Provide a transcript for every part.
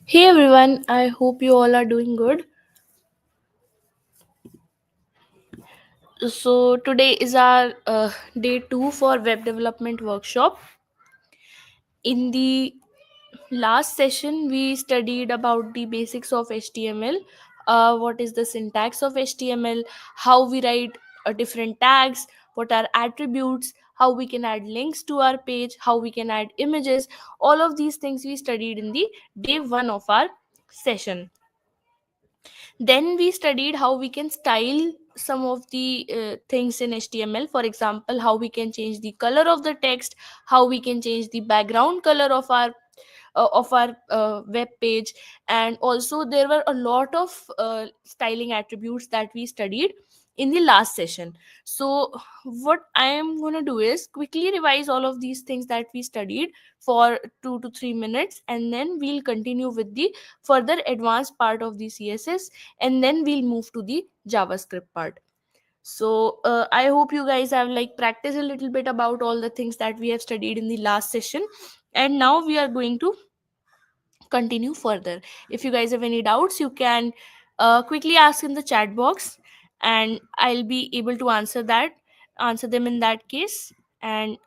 Hey everyone, I hope you all are doing good. So, today is our day 2 for web development workshop. In the last session, we studied about the basics of HTML, what is the syntax of HTML, how we write different tags, what are attributes, how we can add links to our page, how we can add images. All of these things we studied in the day 1 of our session. Then we studied how we can style some of the things in HTML. For example, how we can change the color of the text, how we can change the background color of our web page. And also there were a lot of styling attributes that we studied in the last session. So what I am going to do is quickly revise all of these things that we studied for 2 to 3 minutes, and then we'll continue with the further advanced part of the CSS, and then we'll move to the JavaScript part. So I hope you guys have like practiced a little bit about all the things that we have studied in the last session, and now we are going to continue further. If you guys have any doubts, you can quickly ask in the chat box, and I'll be able to answer them in that case. And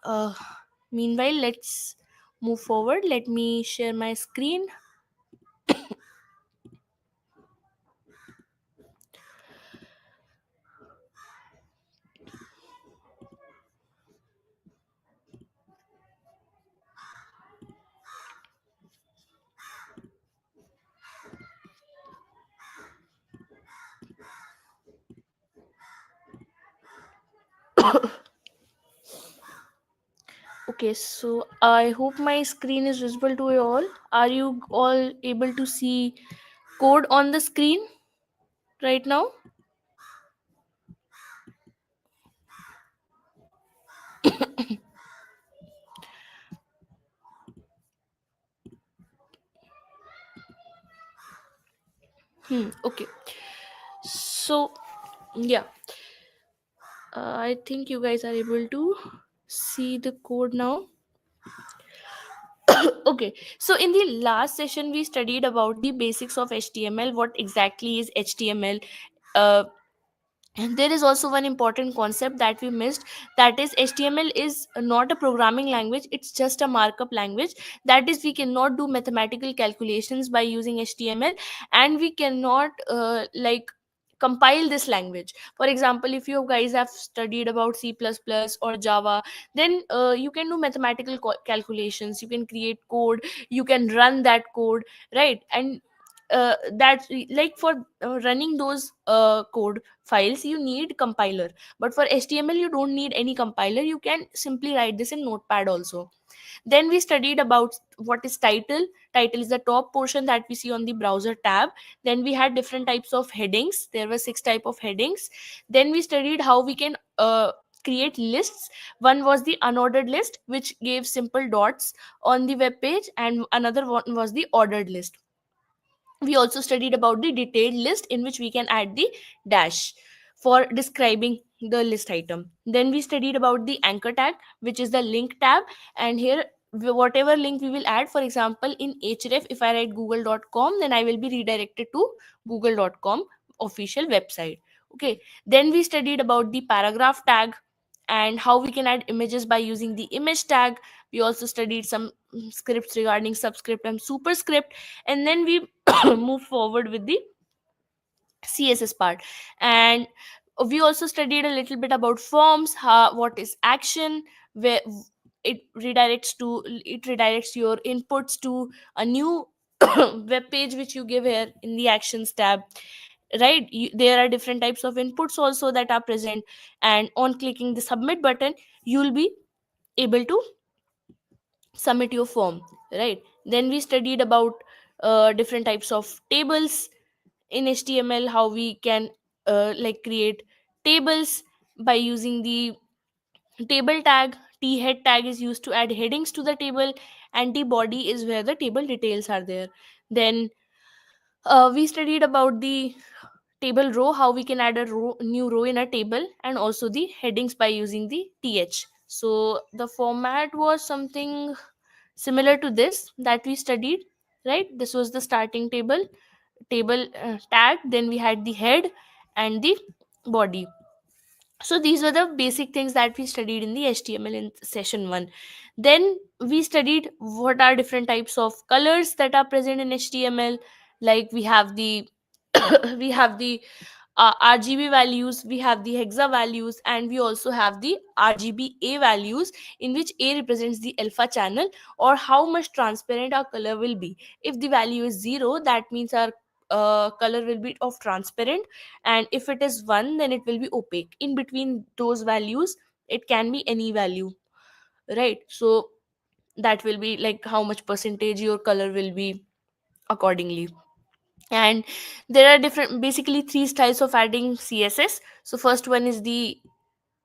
meanwhile, let's move forward. Let me share my screen. Okay, so I hope my screen is visible to you all. Are you all able to see code on the screen right now? Okay. So, yeah, I think you guys are able to see the code now. Okay, so in the last session, we studied about the basics of HTML, what exactly is HTML. Uh, and there is also one important concept that we missed, that is HTML is not a programming language, it's just a markup language. That is, we cannot do mathematical calculations by using HTML, and we cannot compile this language. For example, if you guys have studied about C++ or Java, then you can do mathematical calculations, you can create code, you can run that code, right? And that like for running those code files, you need compiler. But for HTML, you don't need any compiler, you can simply write this in notepad also. Then we studied about what is title. Title is the top portion that we see on the browser tab. Then we had different types of headings, there were 6 type of headings. Then we studied how we can create lists. One was the unordered list, which gave simple dots on the web page, and another one was the ordered list. We also studied about the detailed list, in which we can add the dash for describing the list item. Then we studied about the anchor tag, which is the link tab. And here, whatever link we will add, for example in href, if I write google.com, then I will be redirected to google.com official website. Okay, then we studied about the paragraph tag and how we can add images by using the image tag. We also studied some scripts regarding subscript and superscript. And then we move forward with the CSS part. And we also studied a little bit about forms, how, what is action, where it redirects your inputs to a new web page which you give here in the actions tab, right? There are different types of inputs also that are present, and on clicking the submit button, you'll be able to submit your form, right? Then we studied about different types of tables in HTML, how we can create tables by using the table tag. T head tag is used to add headings to the table, and the body is where the table details are there. Then we studied about the table row, how we can add a new row in a table, and also the headings by using the th. So the format was something similar to this that we studied. right? This was the starting table tag. Then we had the head and the body. So these were the basic things that we studied in the HTML in session 1. Then we studied what are different types of colors that are present in HTML. Like we have the we have the RGB values, we have the hexa values, and we also have the RGBA values, in which A represents the alpha channel, or how much transparent our color will be. If the value is 0, that means our color will be of transparent, and if it is 1, then it will be opaque. In between those values, it can be any value, right? So that will be like how much percentage your color will be accordingly. And there are different, basically three styles of adding CSS. So first one is the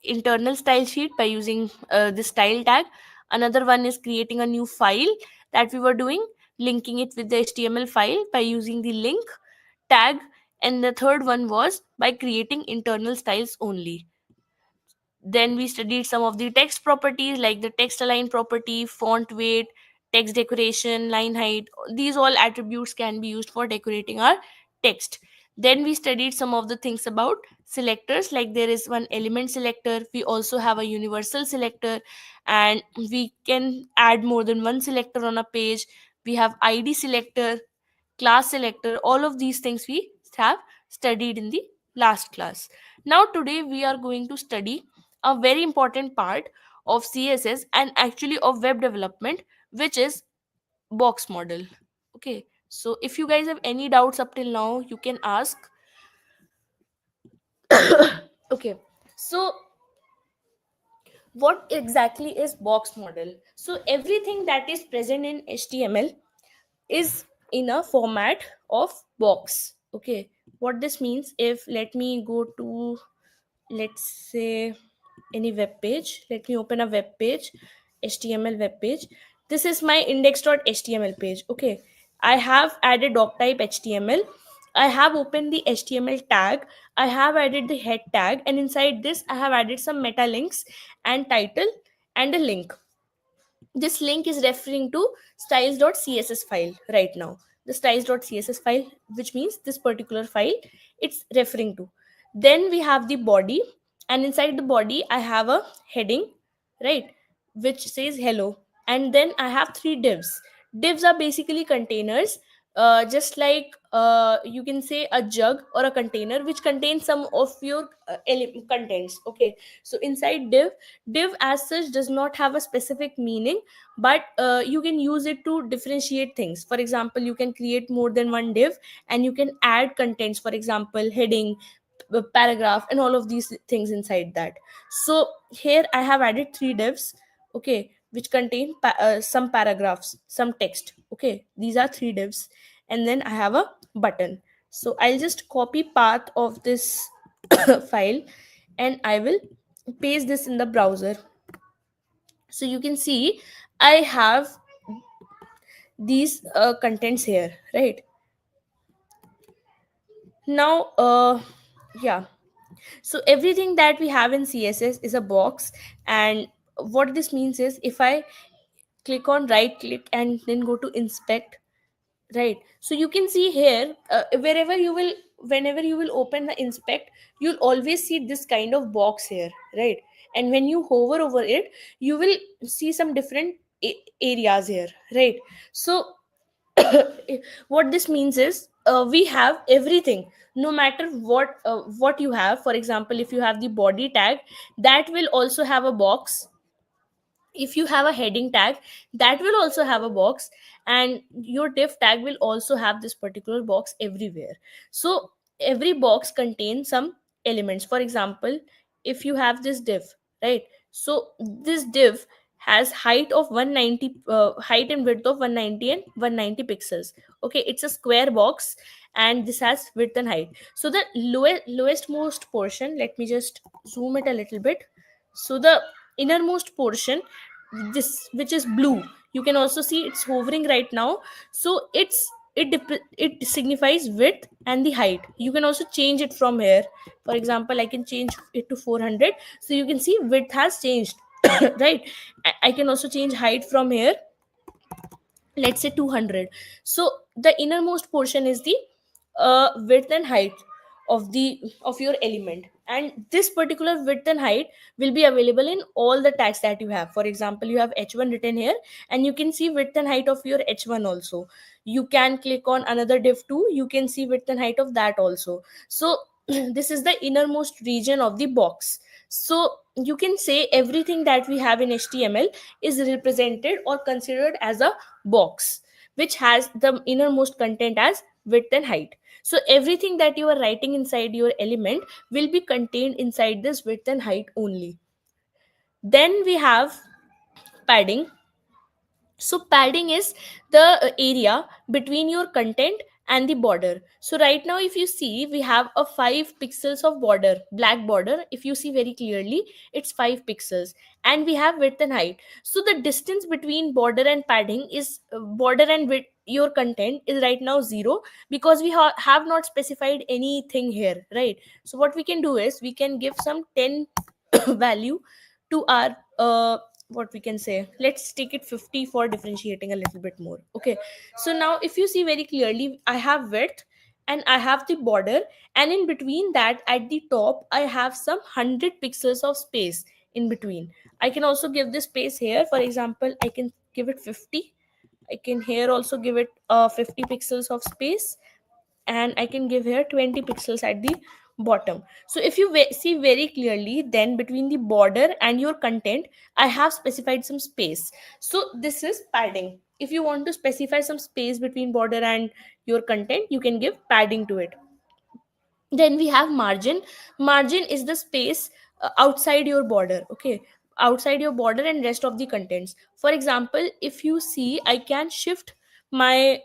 internal style sheet by using the style tag. Another one is creating a new file that we were doing, linking it with the HTML file by using the link tag. And the third one was by creating internal styles only. Then we studied some of the text properties, like the text align property, font weight, text decoration, line height. These all attributes can be used for decorating our text. Then we studied some of the things about selectors, like there is one element selector, we also have a universal selector, and we can add more than one selector on a page. We have ID selector, class selector. All of these things we have studied in the last class. Now today we are going to study a very important part of CSS and actually of web development, which is box model. Okay, so if you guys have any doubts up till now, you can ask. Okay, so what exactly is box model? So everything that is present in HTML is in a format of box. Okay, what this means, if let me go to, let's say, any web page, let me open a web page, HTML web page. This is my index.html page. Okay, I have added doc type HTML, I have opened the HTML tag, I have added the head tag, and inside this I have added some meta links and title and a link. This link is referring to styles.css file right now, the styles.css file, which means this particular file it's referring to. Then we have the body, and inside the body I have a heading, right, which says hello. And then I have three divs. Divs are basically containers, just like you can say a jug or a container which contains some of your contents. Okay, so inside div as such does not have a specific meaning, but you can use it to differentiate things. For example, you can create more than one div and you can add contents, for example heading, paragraph, and all of these things inside that. So here I have added three divs, okay, which contain some paragraphs, some text. Okay, these are three divs. And then I have a button. So I'll just copy path of this file and I will paste this in the browser. So you can see I have these contents here, right? Now yeah, so everything that we have in CSS is a box. And what this means is, if I click on right click and then go to inspect, right, so you can see here, wherever you will, whenever you will open the inspect, you'll always see this kind of box here, right? And when you hover over it, you will see some different areas here, right? So what this means is, we have everything, no matter what you have. For example, if you have the body tag, that will also have a box. If you have a heading tag, that will also have a box, and your div tag will also have this particular box everywhere. So every box contains some elements. For example, if you have this div, right, so this div has height of 190, height and width of 190 and 190 pixels. Okay, it's a square box, and this has width and height. So the lowest most portion, let me just zoom it a little bit. So the innermost portion, this which is blue, you can also see it's hovering right now. So it signifies width and the height. You can also change it from here. For example, I can change it to 400, so you can see width has changed. Right, I can also change height from here. let's say 200. So the innermost portion is the width and height of your element, and this particular width and height will be available in all the tags that you have. For example, you have h1 written here, and you can see width and height of your h1 also. You can click on another div 2, you can see width and height of that also. So this is the innermost region of the box. So you can say everything that we have in html is represented or considered as a box, which has the innermost content as width and height. So everything that you are writing inside your element will be contained inside this width and height only. Then we have padding. So padding is the area between your content and the border. So right now if you see, we have a 5 pixels of border, black border. If you see very clearly, it's 5 pixels, and we have width and height. So the distance between border and padding is border and width your content is right now 0, because we have not specified anything here, right? So what we can do is we can give some 10 value to our what we can say, let's take it 50 for differentiating a little bit more. Okay, so now if you see very clearly, I have width and I have the border, and in between that at the top I have some 100 pixels of space in between. I can also give this space here. For example, I can give it 50. I can here also give it 50 pixels of space, and I can give here 20 pixels at the bottom. So if you see very clearly, then between the border and your content I have specified some space. So this is padding. If you want to specify some space between border and your content, you can give padding to it. Then we have margin. Margin is the space outside your border. Okay, outside your border and rest of the contents. For example, if you see, I can shift my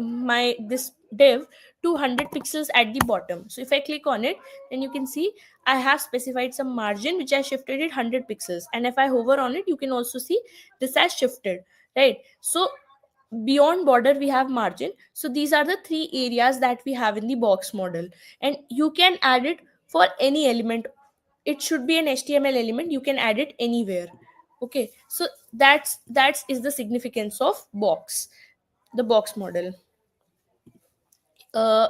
my this div to 100 pixels at the bottom. So if I click on it, then you can see I have specified some margin which I shifted it 100 pixels, and if I hover on it, you can also see this has shifted, right? So beyond border we have margin. So these are the three areas that we have in the box model, and you can add it for any element. It should be an html element, you can add it anywhere. Okay, so that's is the significance of box, the box model. uh,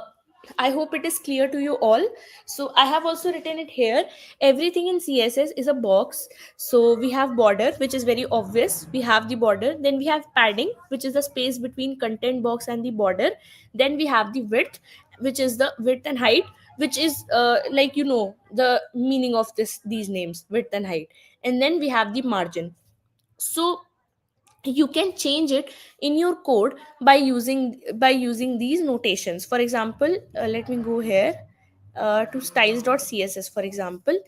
I hope it is clear to you all. So I have also written it here. Everything in CSS is a box. So we have border, which is very obvious. We have the border. Then we have padding, which is the space between content box and the border. Then we have the width, which is the width and height, which is like the meaning of these names, width and height. And then we have the margin. So you can change it in your code by using these notations. For example, let me go here to styles.css. For example,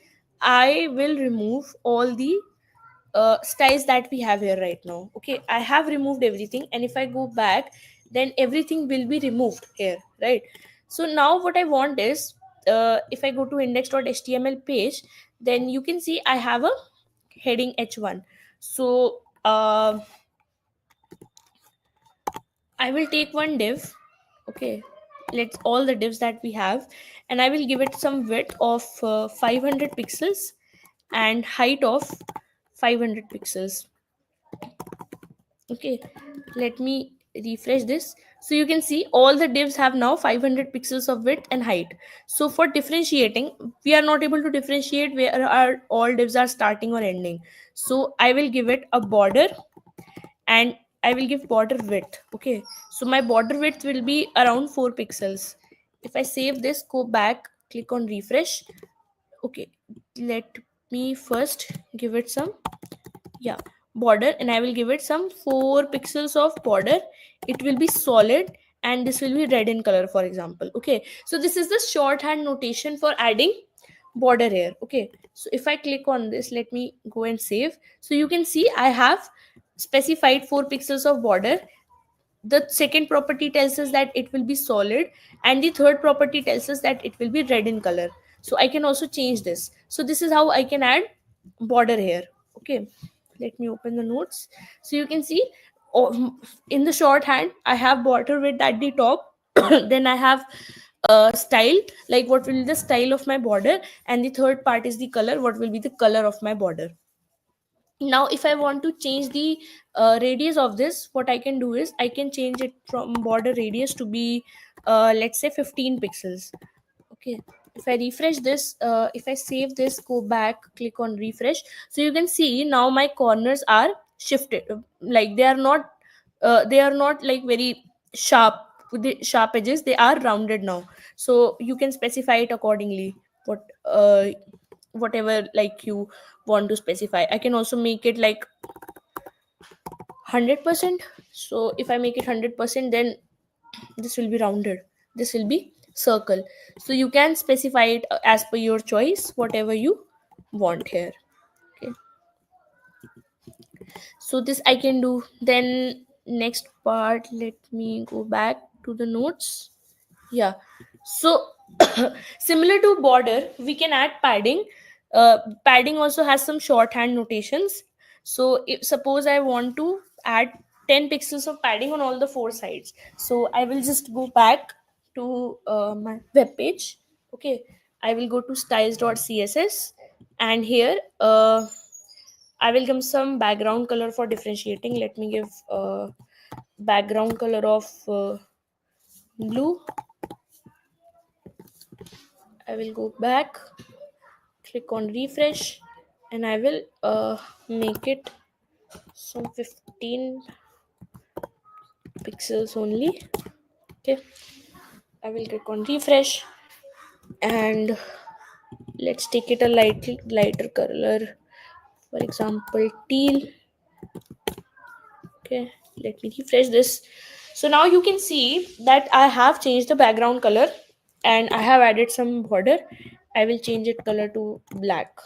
I will remove all the styles that we have here right now. Okay, I have removed everything, and if I go back, then everything will be removed here, right? So now what I want is, if I go to index.html page, then you can see I have a heading h1. So I will take one div. Okay, let's all the divs that we have, and I will give it some width of 500 pixels and height of 500 pixels. Okay, let me refresh this. So you can see all the divs have now 500 pixels of width and height. So for differentiating, we are not able to differentiate where our all divs are starting or ending. So I will give it a border, and I will give border width. Okay, so my border width will be around 4 pixels. If I save this, go back, click on refresh. Okay, let me first give it some, yeah, border, and I will give it some 4 pixels of border. It will be solid, and this will be red in color, for example. Okay, so this is the shorthand notation for adding border here. Okay, so if I click on this, let me go and save. So you can see I have specified 4 pixels of border. The second property tells us that it will be solid, and the third property tells us that it will be red in color. So I can also change this. So this is how I can add border here. Okay, let me open the notes. So you can see, in the shorthand I have border width at the top. Then I have style, like what will be the style of my border, and the third part is the color, what will be the color of my border. Now if I want to change the radius of this, what I can do is I can change it from border radius to be let's say 15 pixels. Okay, if I refresh this, if I save this, go back, click on refresh, so you can see now my corners are shifted, like they are not like very sharp with the sharp edges, they are rounded now. So you can specify it accordingly, what whatever like you want to specify. I can also make it like 100%. So if I make it 100%, then this will be rounded, this will be circle. So you can specify it as per your choice, whatever you want here. Okay, so this I can do. Then next part, let me go back to the notes. Yeah, so similar to border we can add padding. Padding also has some shorthand notations. So if suppose I want to add 10 pixels of padding on all the four sides, so I will just go back to my web page. Okay, I will go to styles.css, and here I will give some background color for differentiating. Let me give background color of blue. I will go back, click on refresh, and I will make it some 15 pixels only. Okay, I will click on refresh, and let's take it a lighter color, for example teal. Okay, let me refresh this. So now you can see that I have changed the background color and I have added some border. I will change it color to black.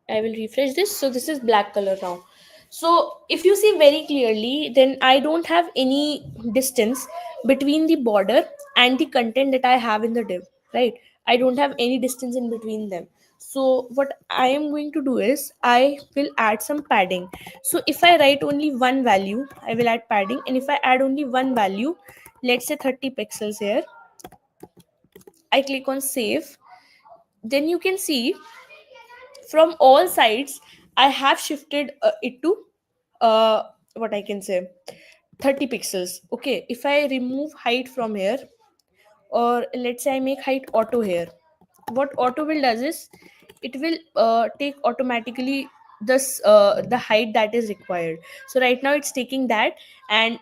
I will refresh this. So this is black color now. So if you see very clearly, then I don't have any distance between the border and the content that I have in the div, right? I don't have any distance in between them. So what I am going to do is I will add some padding. So if I write only one value, I will add padding. And if I add only one value, let's say 30 pixels here, I click on save. Then you can see from all sides I have shifted it to uh, what I can say 30 pixels. Okay, if I remove height from here, or let's say I make height auto here, what auto will does is it will take automatically this the height that is required. So right now it's taking that, and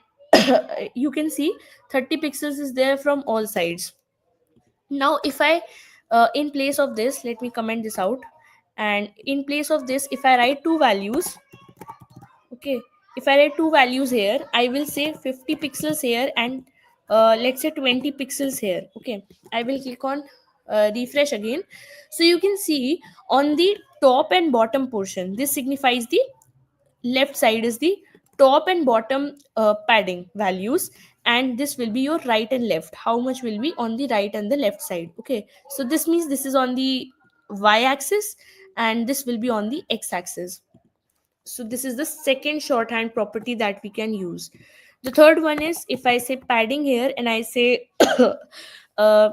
you can see 30 pixels is there from all sides. Now if I in place of this, let me comment this out, and in place of this if I write two values. Okay, if I write two values here, I will say 50 pixels here and let's say 20 pixels here. Okay, I will click on refresh again. So you can see on the top and bottom portion, this signifies the left side is the top and bottom padding values, and this will be your right and left, how much will be on the right and the left side. Okay, so this means this is on the y axis and this will be on the x axis. So this is the second shorthand property that we can use. The third one is if I say padding here and I say uh,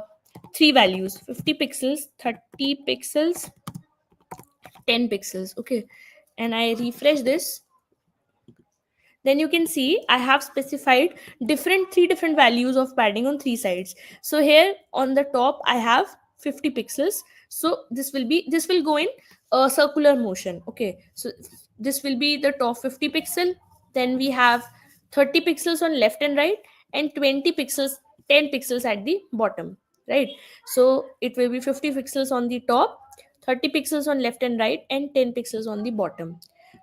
three values, 50 pixels, 30 pixels, 10 pixels. Okay, and I refresh this, then you can see I have specified three different values of padding on three sides. So here on the top I have 50 pixels. So this will go in a circular motion. Okay, so this will be the top 50 pixel, then we have 30 pixels on left and right, and 20 pixels, 10 pixels at the bottom, right? So it will be 50 pixels on the top, 30 pixels on left and right, and 10 pixels on the bottom.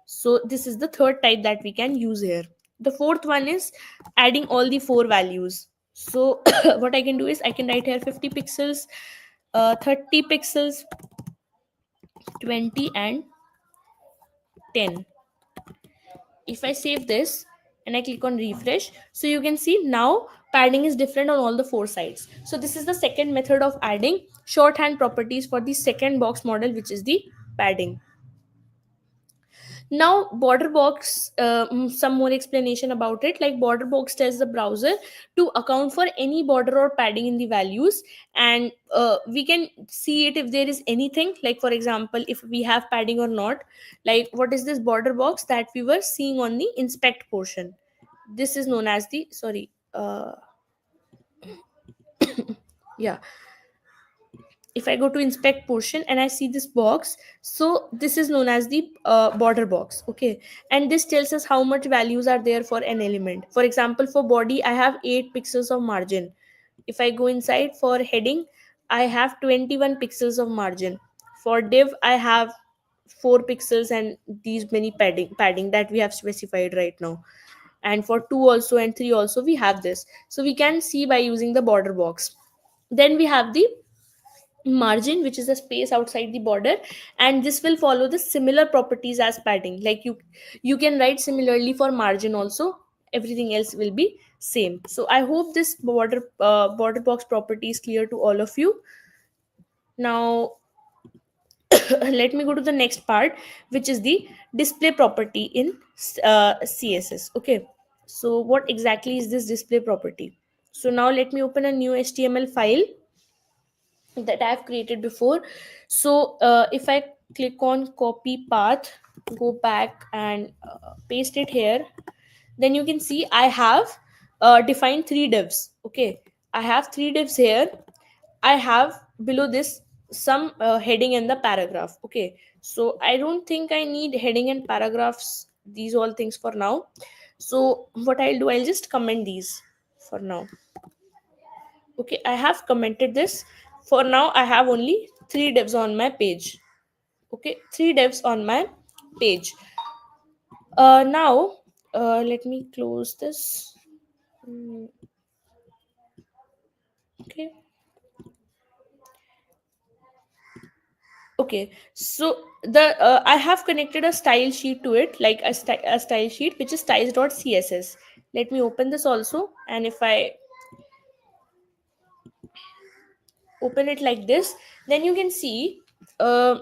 So this is the third type that we can use here. The fourth one is adding all the four values. So what I can do is I can write here 50 pixels, 30 pixels, 20 and 10. If I save this and I click on refresh, so you can see now padding is different on all the four sides. So this is the second method of adding shorthand properties for the second box model, which is the padding. Now border box, some more explanation about it. Like border box tells the browser to account for any border or padding in the values, and we can see it if there is anything, like for example if we have padding or not. Like what is this border box that we were seeing on the inspect portion? This is known as the, sorry, yeah, if I go to inspect portion and I see this box, so this is known as the border box. Okay, and this tells us how much values are there for an element. For example, for body I have 8 pixels of margin. If I go inside for heading, I have 21 pixels of margin. For div I have 4 pixels and these many padding that we have specified right now. And for 2 also and 3 also we have this, so we can see by using the border box. Then we have the margin, which is a space outside the border, and this will follow the similar properties as padding. Like you can write similarly for margin also, everything else will be same. So I hope this border box property is clear to all of you. Now let me go to the next part, which is the display property in css. Okay, so what exactly is this display property? So now let me open a new html file that I have created before. So if I click on copy path, go back and paste it here, then you can see I have defined 3 divs. Okay, I have 3 divs here. I have below this some heading and the paragraph. Okay, so I don't think I need heading and paragraphs, these all things for now. So what I'll do, I'll just comment these for now. Okay, I have commented this. For now I have only 3 divs on my page. Okay, 3 divs on my page. Now let me close this. Mm, okay. Okay, so the I have connected a style sheet to it, like a style sheet which is styles.css. Let me open this also, and if I open it like this, then you can see uh,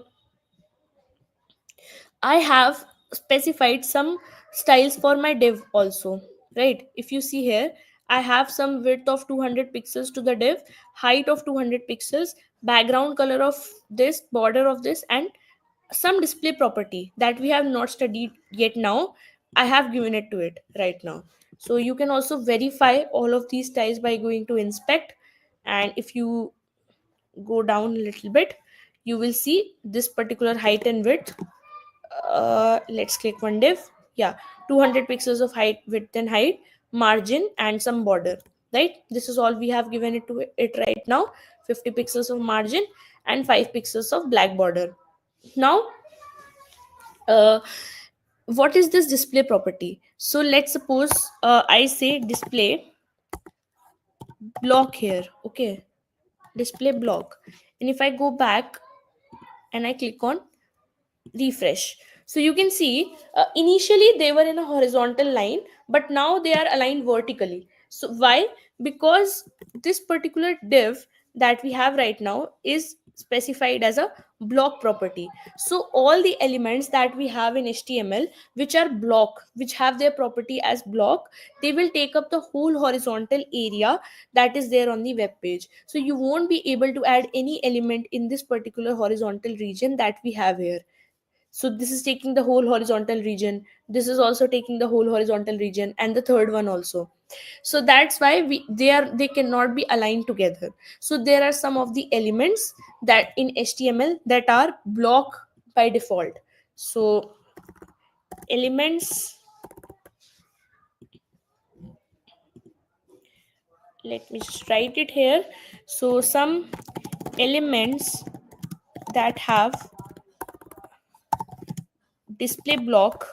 I have specified some styles for my div also, right? If you see here, I have some width of 200 pixels to the div, height of 200 pixels, background color of this, border of this, and some display property that we have not studied yet now. I have given it to it right now. So you can also verify all of these styles by going to inspect, and if you go down a little bit, you will see this particular height and width. Let's click one div. Yeah, 200 pixels of height, width and height, margin and some border, right? This is all we have given it to it right now. 50 pixels of margin and 5 pixels of black border. Now uh, what is this display property? So let's suppose I say display block here. Okay, display block, and if I go back and I click on refresh, so you can see initially they were in a horizontal line, but now they are aligned vertically. So why? Because this particular div that we have right now is specified as a block property. So all the elements that we have in html which are block, which have their property as block, they will take up the whole horizontal area that is there on the web page. So you won't be able to add any element in this particular horizontal region that we have here. So this is taking the whole horizontal region, this is also taking the whole horizontal region, and the third one also. So that's why they cannot be aligned together. So there are some of the elements that in html that are block by default. So elements, let me just write it here. So some elements that have display block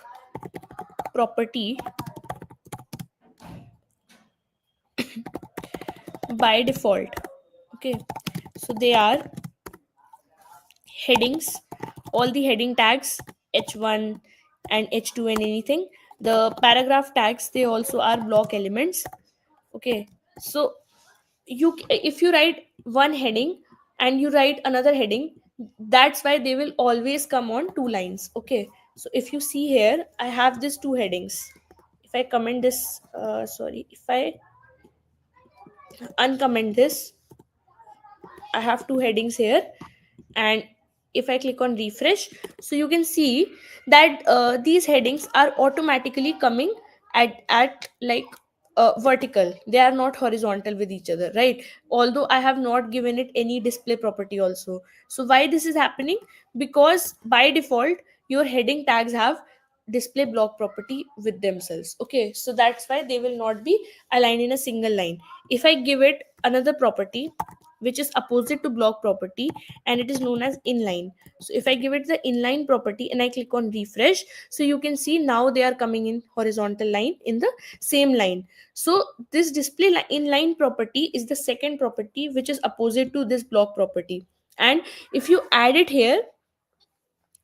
property by default. Okay, so they are headings, all the heading tags, h1 and h2 and anything. The paragraph tags, they also are block elements. Okay, so if you write one heading and you write another heading, that's why they will always come on 2 lines. Okay, So if you see here, I have these two headings. If I comment this, if I uncomment this, I have two headings here. And if I click on refresh, so you can see that these headings are automatically coming at like vertical. They are not horizontal with each other, right? Although I have not given it any display property also. So why this is happening? Because by default your heading tags have display block property with themselves. Okay, so that's why they will not be aligned in a single line. If I give it another property which is opposite to block property, and it is known as inline. So if I give it the inline property and I click on refresh, so you can see now they are coming in horizontal line in the same line. So this inline property is the second property which is opposite to this block property. And if you add it here,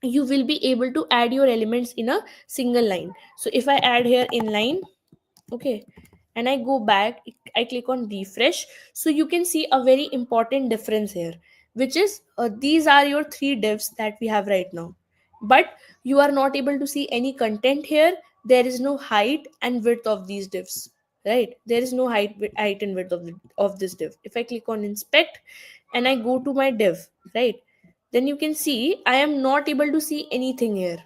you will be able to add your elements in a single line. So if I add here inline, okay, and I go back, I click on refresh, so you can see a very important difference here, which is these are your three divs that we have right now, but you are not able to see any content here. There is no height and width of these divs, right? There is no height and width of this div. If I click on inspect and I go to my div, right, then you can see I am not able to see anything here.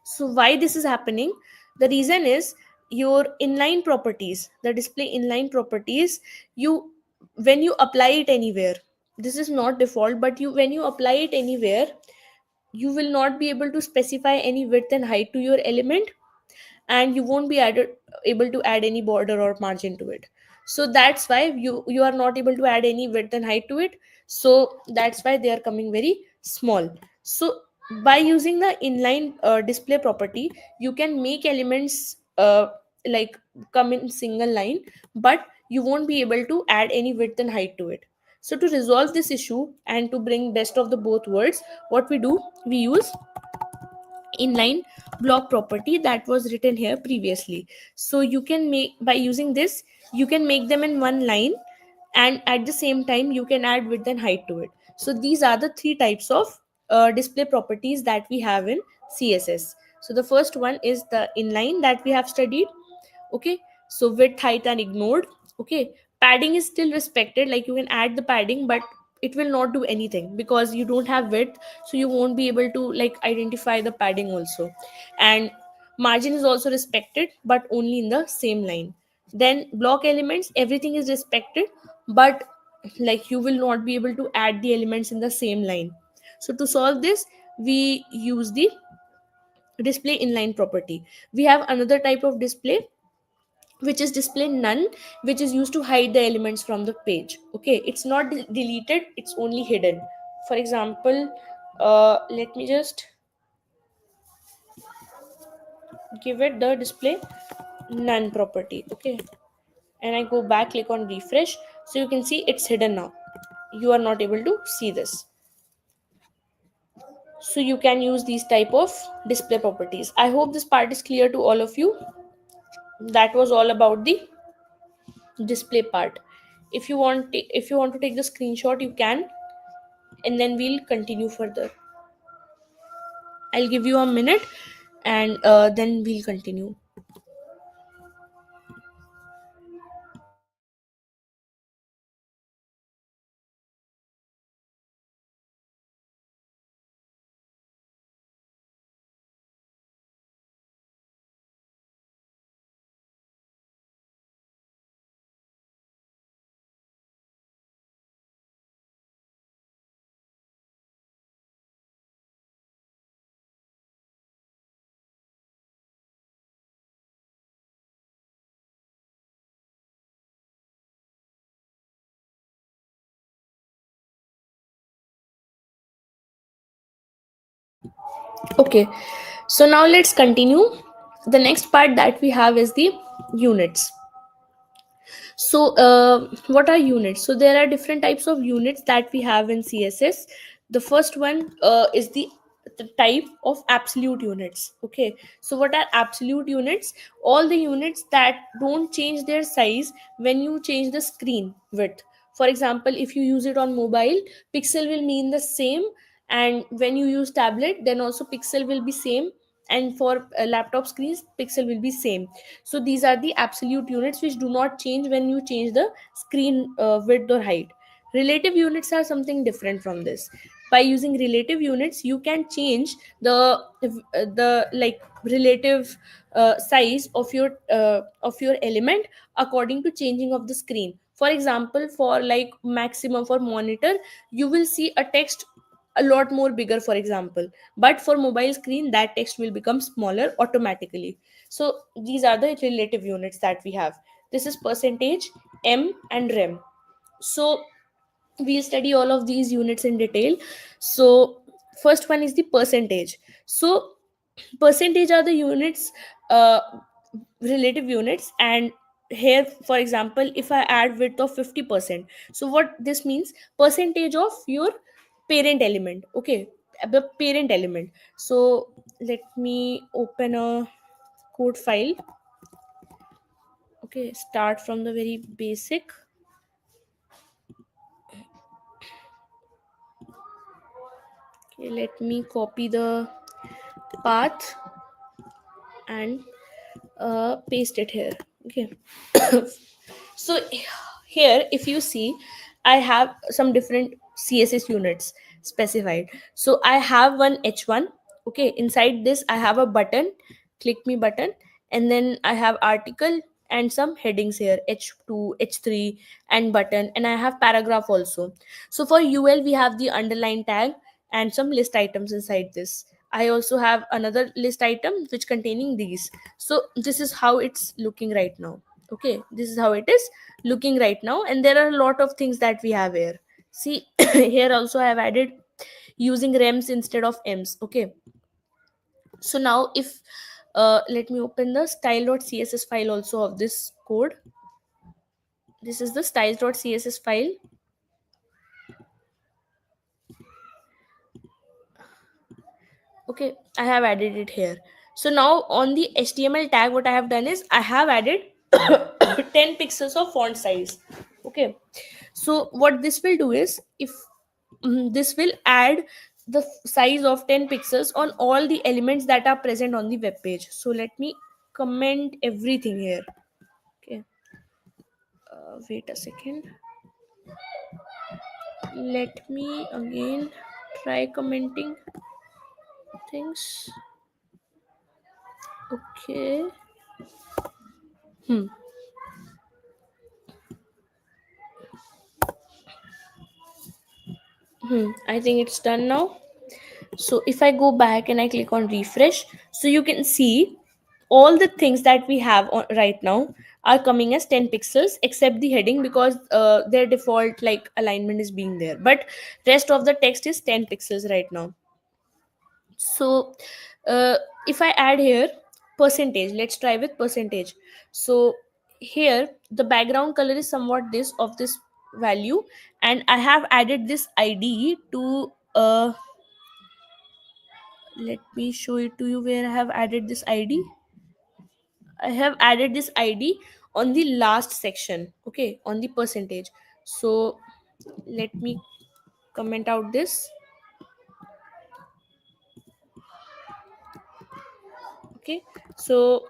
So why this is happening? The reason is your inline properties, the display inline properties, you when you apply it anywhere, this is not default, but you when you apply it anywhere, you will not be able to specify any width and height to your element, and you won't be able to add any border or margin to it. So that's why you are not able to add any width and height to it. So that's why they are coming very small. So by using the inline display property, you can make elements like come in single line, but you won't be able to add any width and height to it. So to resolve this issue and to bring best of the both worlds, what we do, we use inline block property that was written here previously. So you can make, by using this, you can make them in one line, and at the same time you can add width and height to it. So these are the three types of display properties that we have in CSS. So the first one is the inline that we have studied. Okay, so width, height and ignored. Okay, padding is still respected, like you can add the padding, but it will not do anything because you don't have width, so you won't be able to like identify the padding also. And margin is also respected, but only in the same line. Then block elements, everything is respected, but like you will not be able to add the elements in the same line. So to solve this, we use the display inline property. We have another type of display which is display none, which is used to hide the elements from the page. Okay, it's not deleted, it's only hidden. For example, let me just give it the display none property. Okay, and I go back, click on refresh, so you can see it's hidden now. You are not able to see this. So you can use these type of display properties. I hope this part is clear to all of you. That was all about the display part. If you want to take the screenshot, you can, and then we'll continue further. I'll give you a minute, and then we'll continue. Okay, so now let's continue. The next part that we have is the units. So what are units? So there are different types of units that we have in CSS. The first one is the type of absolute units. Okay, so what are absolute units? All the units that don't change their size when you change the screen width. For example, if you use it on mobile, pixel will mean the same, and when you use tablet, then also pixel will be same, and for laptop screens pixel will be same. So these are the absolute units which do not change when you change the screen width or height. Relative units are something different from this. By using relative units you can change the like relative size of your element according to changing of the screen. For example, for like maximum for monitor you will see a text a lot more bigger, for example, but for mobile screen that text will become smaller automatically. So these are the relative units that we have. This is percentage, m and rem. So we'll study all of these units in detail. So first one is the percentage. So percentage are the units, uh, relative units. And here, for example, if I add width of 50%, so what this means, percentage of your parent element. Okay, the parent element. So let me open a code file. Okay, start from the very basic. Okay, let me copy the path and paste it here. Okay. So here if you see, I have some different css units specified. So I have one h1. Okay, inside this I have a button, click me button, and then I have article and some headings here, h2, h3, and button, and I have paragraph also. So for ul we have the underline tag and some list items inside this. I also have another list item which containing these. So this is how it's looking right now. Okay, this is how it is looking right now, and there are a lot of things that we have here. See, here also I have added using rems instead of m's. Okay, so now if let me open the style.css file also of this code. This is the styles.css file. Okay, I have added it here. So now on the html tag what I have done is I have added 10 pixels of font size. Okay, so what this will do is, if this will add the size of 10 pixels on all the elements that are present on the web page. So let me comment everything here. Okay, wait a second, let me again try commenting things. Okay. Hmm. I think it's done now. So if I go back and I click on refresh, so you can see all the things that we have right now are coming as 10 pixels except the heading, because their default like alignment is being there, but rest of the text is 10 pixels right now. So uh, if I add here percentage, let's try with percentage. So here the background color is somewhat this of this value, and I have added this id to let me show it to you where I have added this id. I have added this id on the last section. Okay, on the percentage. So let me comment out this. Okay, so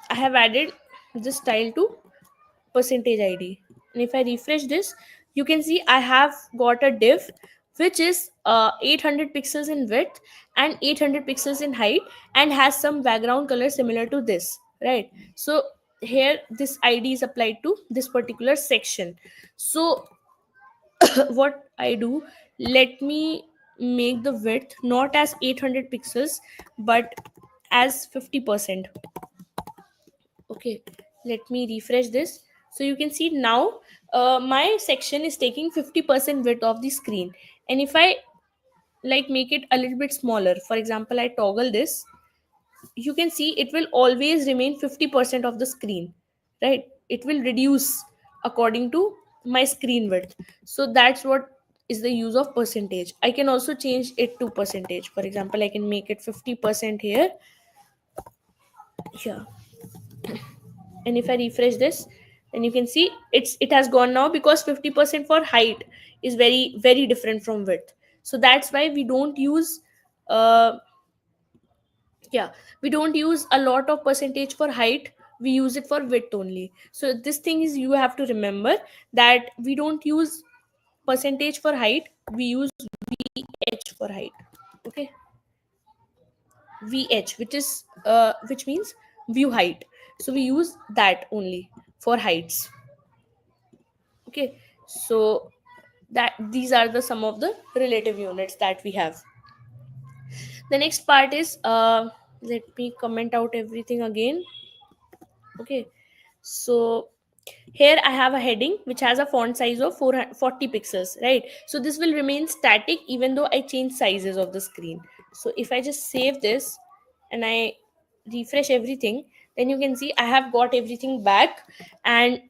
I have added this style to percentage id, and if I refresh this you can see I have got a div which is 800 pixels in width and 800 pixels in height, and has some background color similar to this, right? So here this id is applied to this particular section. So what I do, let me make the width not as 800 pixels but as 50%. Okay, let me refresh this. So you can see now my section is taking 50% width of the screen, and if I like make it a little bit smaller, for example I toggle this, you can see it will always remain 50% of the screen, right? It will reduce according to my screen width. So that's what is the use of percentage. I can also change it to percentage. For example, I can make it 50% here. Yeah, and if I refresh this, then you can see it has gone now, because 50% for height is very very different from width. So that's why we don't use uh, Yeah, we don't use a lot of percentage for height, we use it for width only. So this thing is, you have to remember that we don't use percentage for height, we use vh for height. Okay, vh, which means view height, so we use that only for heights. Okay, so that these are the some of the relative units that we have. The next part is, let me comment out everything again. Okay, so here I have a heading which has a font size of 440 pixels, right? So this will remain static even though I change sizes of the screen. So if I just save this and I refresh everything, then you can see I have got everything back. And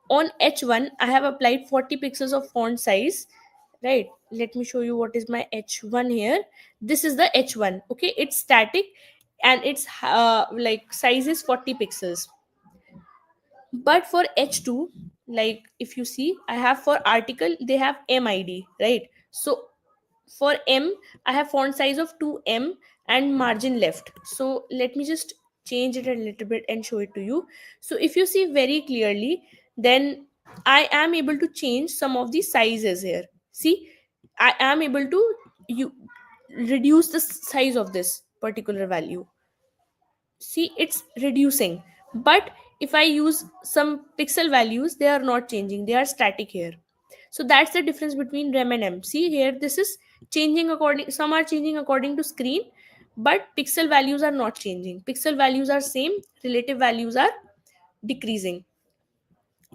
on h1 I have applied 40 pixels of font size, right? Let me show you what is my h1 here. This is the h1. Okay, it's static and its like size is 40 pixels. But for h2, like if you see, I have for article they have mid, right? So for m I have font size of 2m and margin left. So let me just change it a little bit and show it to you. So if you see very clearly, then I am able to change some of the sizes here. See, I am able to you reduce the size of this particular value. See, it's reducing. But if I use some pixel values, they are not changing, they are static here. So that's the difference between rem and m. See here, this is changing according, some are changing according to screen, but pixel values are not changing, pixel values are same, relative values are decreasing.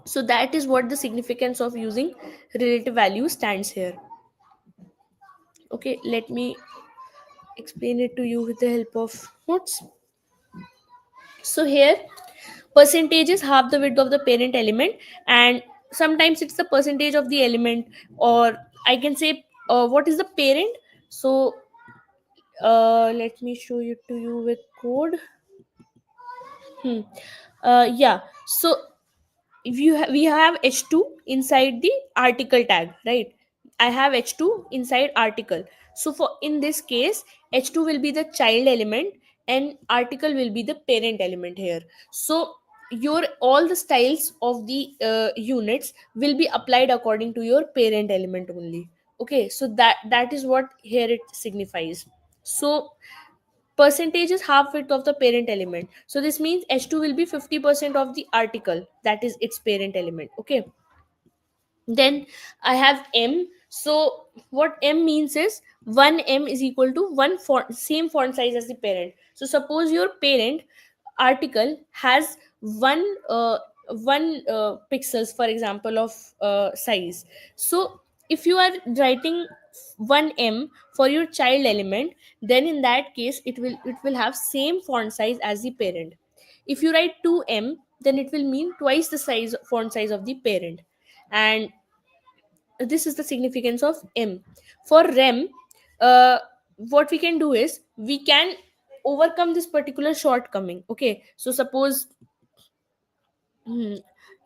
So that is what the significance of using relative value stands here. Okay, let me explain it to you with the help of notes. So here, percentage is half the width of the parent element, and sometimes it's the percentage of the element, or I can say, what is the parent. So let me show it to you with code. Yeah, so if we have h2 inside the article tag, right? I have h2 inside article. So for in this case, h2 will be the child element and article will be the parent element here. So your all the styles of the units will be applied according to your parent element only. Okay, so that is what here it signifies. So percentage is half width of the parent element, so this means h2 will be 50% of the article, that is its parent element. Okay, then I have m. So what m means is 1m is equal to one font, same font size as the parent. So suppose your parent article has one pixels, for example, of size. So if you are writing 1m for your child element, then in that case it will have same font size as the parent. If you write 2m, then it will mean twice the size font size of the parent. And this is the significance of m. For rem, what we can do is we can overcome this particular shortcoming. Okay, so suppose, hmm,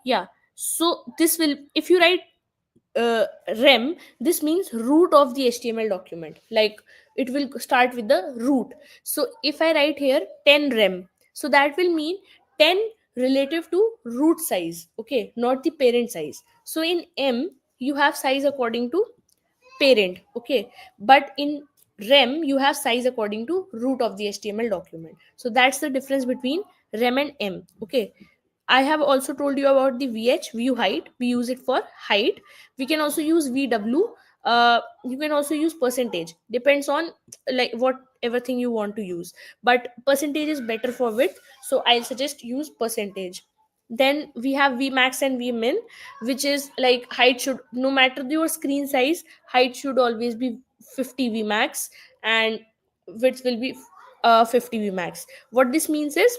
yeah, so this will, if you write rem, this means root of the html document, like it will start with the root. So if I write here 10 rem, so that will mean 10 relative to root size, okay, not the parent size. So in m you have size according to parent, okay, but in rem you have size according to root of the html document. So that's the difference between rem and m. Okay, I have also told you about the vh, view height, we use it for height. We can also use vw. You can also use percentage, depends on like whatever thing you want to use, but percentage is better for width, so I'll suggest use percentage. Then we have vmax and vmin, which is like height should, no matter your screen size, height should always be 50 vmax and width will be 50 vmax. What this means is,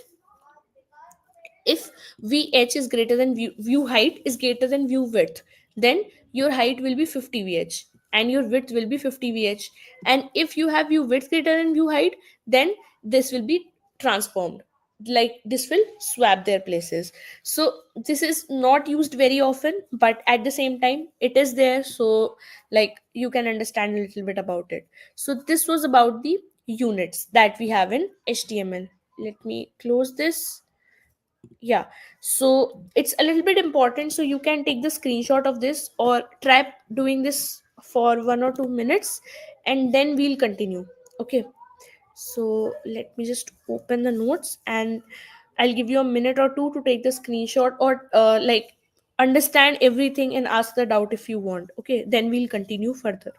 if vh is greater than view height is greater than view width, then your height will be 50 vh and your width will be 50 vh. And if you have view width greater than view height, then this will be transformed, like this will swap their places. So this is not used very often, but at the same time it is there, so like you can understand a little bit about it. So this was about the units that we have in HTML. Let me close this. Yeah, so it's a little bit important, so you can take the screenshot of this or try doing this for 1 or 2 minutes, and then we'll continue. Okay, so let me just open the notes, and I'll give you a minute or two to take the screenshot, or like understand everything and ask the doubt if you want. Okay, then we'll continue further.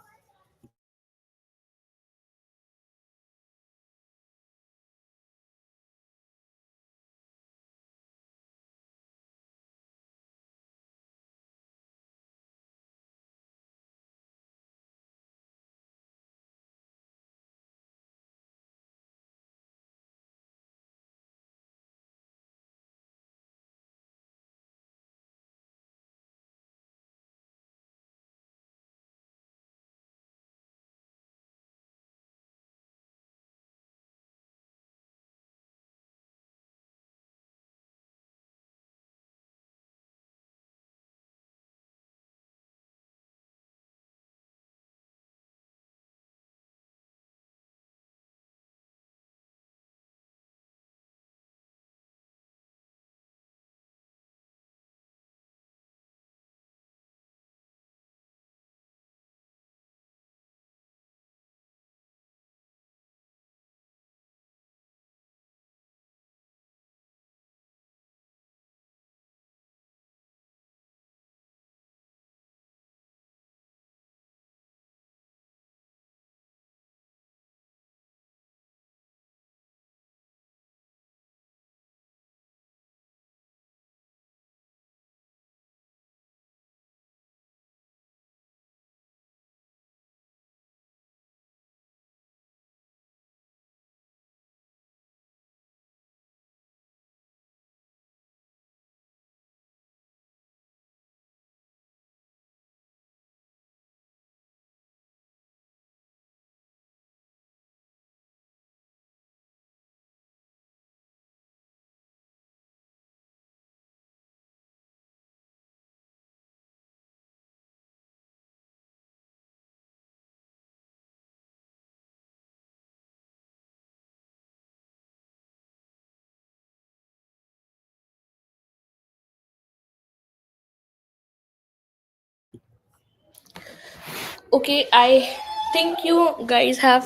Okay, I think you guys have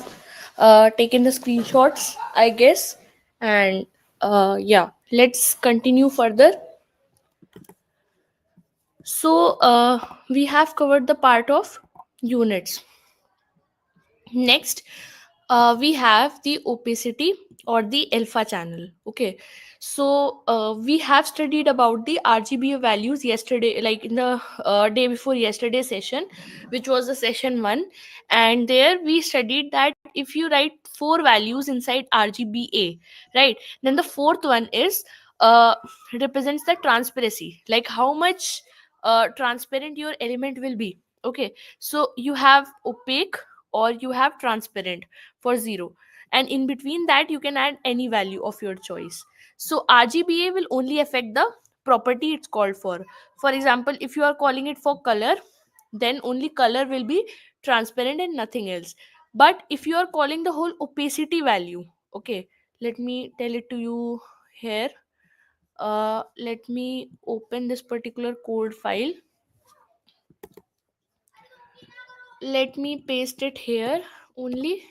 taken the screenshots, I guess. And yeah, let's continue further. So we have covered the part of units. Next, we have the opacity or the alpha channel. Okay, so we have studied about the RGBA values yesterday, like in the day before yesterday session, which was the session 1. And there we studied that if you write 4 values inside RGBA, right, then the fourth one is uh, represents the transparency, like how much transparent your element will be. Okay, so you have opaque or you have transparent for 0, and in between that you can add any value of your choice. So RGBA will only affect the property it's called for. For example, if you are calling it for color, then only color will be transparent and nothing else. But if you are calling the whole opacity value, okay, let me tell it to you here. Let me open this particular code file. Let me paste it here only.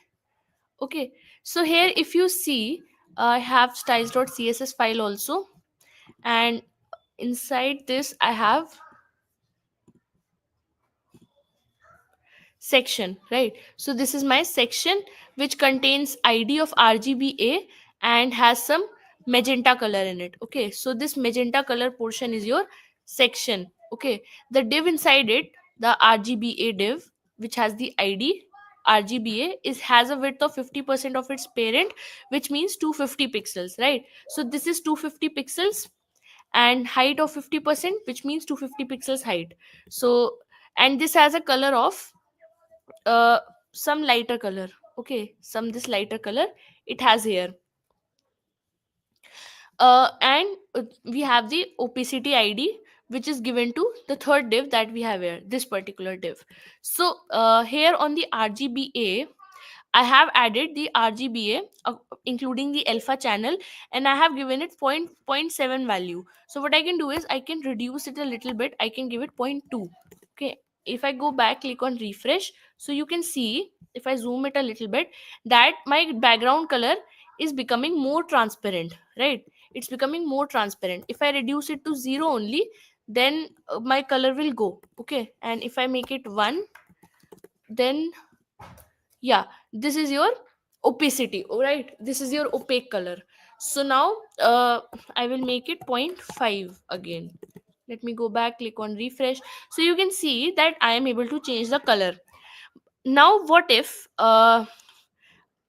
Okay, so here if you see, I have styles.css file also, and inside this I have section, right? So this is my section which contains id of RGBA and has some magenta color in it. Okay, so this magenta color portion is your section. Okay, the div inside it, the RGBA div, which has the id RGBA, is has a width of 50% of its parent, which means 250 pixels, right? So this is 250 pixels, and height of 50%, which means 250 pixels height. So, and this has a color of uh some lighter color. Okay, some this lighter color it has here. And we have the opacity id, which is given to the third div that we have here, this particular div. So here on the RGBA, I have added the RGBA, including the alpha channel, and I have given it point 0.7 value. So what I can do is I can reduce it a little bit. I can give it point 0.2. Okay. If I go back, click on refresh, so you can see, if I zoom it a little bit, that my background color is becoming more transparent, right? It's becoming more transparent. If I reduce it to 0 only, then my color will go. Okay. And if I make it 1, then yeah, this is your opacity. All right, this is your opaque color. So now I will make it point 0.5 again. Let me go back, click on refresh, so you can see that I am able to change the color. Now what if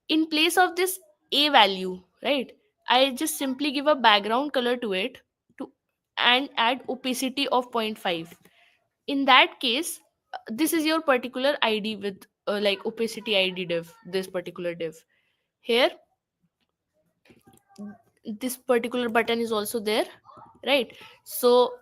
in place of this a value, right, I just simply give a background color to it, to and add opacity of point 0.5. In that case, this is your particular id with like opacity id div, this particular div here. This particular button is also there, right? So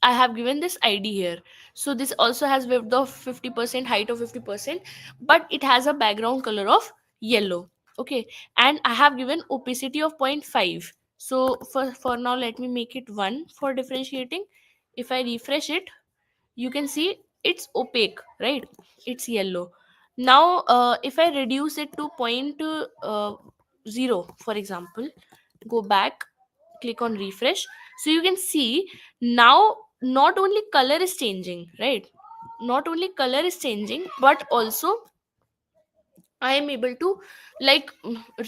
I have given this id here. So this also has width of 50%, height of 50%, but it has a background color of yellow. Okay. And I have given opacity of point 0.5. So for now, let me make it 1 for differentiating. If I refresh it, you can see it's opaque, right? It's yellow. Now if I reduce it to point 0, for example, go back, click on refresh, so you can see now not only color is changing, right? Not only color is changing, but also I am able to like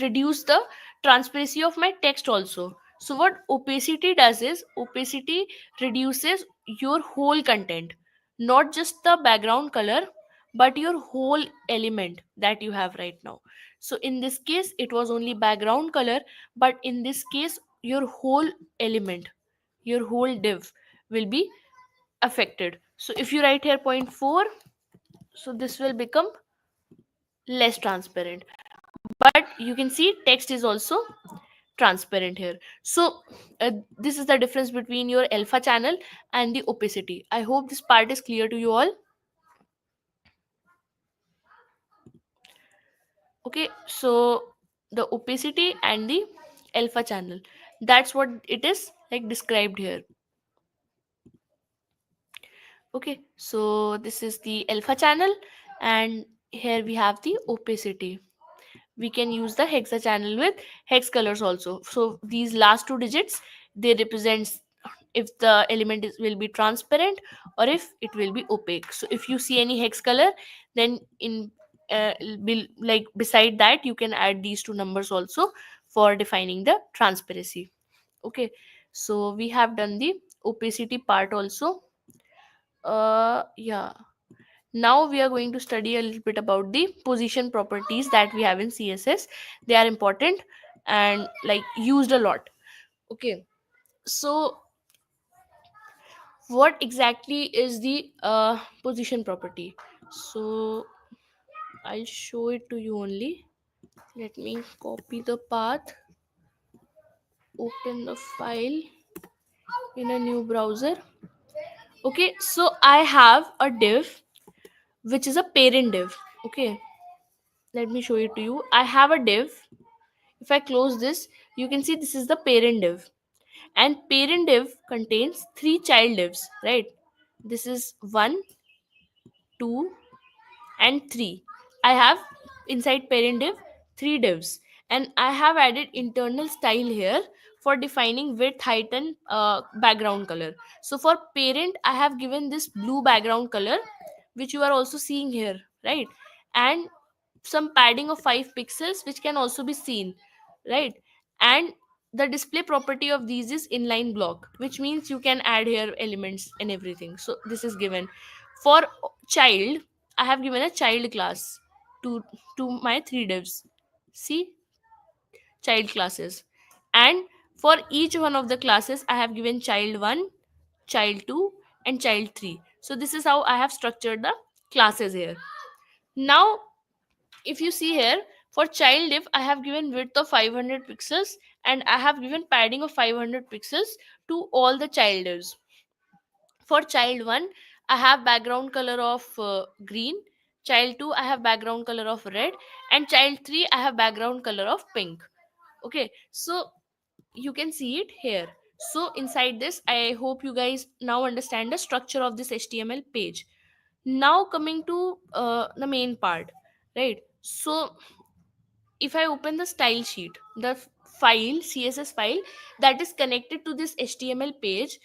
reduce the transparency of my text also. So what opacity does is opacity reduces your whole content, not just the background color, but your whole element that you have right now. So in this case, it was only background color, but in this case, your whole element, your whole div will be affected. So if you write here point 0.4, so this will become less transparent, but you can see text is also transparent here. So this is the difference between your alpha channel and the opacity. I hope this part is clear to you all. Okay, so the opacity and the alpha channel, that's what it is like described here. Okay, so this is the alpha channel, and here we have the opacity. We can use the hexa channel with hex colors also. So these last two digits, they represents if the element will be transparent or if it will be opaque. So if you see any hex color, then in will like beside that you can add these two numbers also for defining the transparency. Okay, so we have done the opacity part also. Yeah, now we are going to study a little bit about the position properties that we have in css. They are important and like used a lot. Okay, so what exactly is the position property? So I'll show it to you only. Let me copy the path, open the file in a new browser. Okay, so I have a div which is a parent div. Okay, let me show it to you. I have a div. If I close this, you can see this is the parent div, and parent div contains three child divs, right? This is 1, 2, and 3. I have inside parent div 3 divs, and I have added internal style here for defining width, height, and background color. So for parent, I have given this blue background color, which you are also seeing here, right? And some padding of 5 pixels, which can also be seen, right? And the display property of these is inline block, which means you can add here elements and everything. So this is given. For child, I have given a child class to my 3 divs. See, child classes. And for each one of the classes, I have given child 1, child 2, and child 3. So this is how I have structured the classes here. Now if you see here, for child div I have given width of 500 pixels, and I have given padding of 500 pixels to all the child divs. For child 1, I have background color of green, child 2 I have background color of red, and child 3 I have background color of pink. Okay, so you can see it here. So inside this, I hope you guys now understand the structure of this HTML page. Now coming to the main part, right? So if I open the style sheet, the file, CSS file that is connected to this HTML page,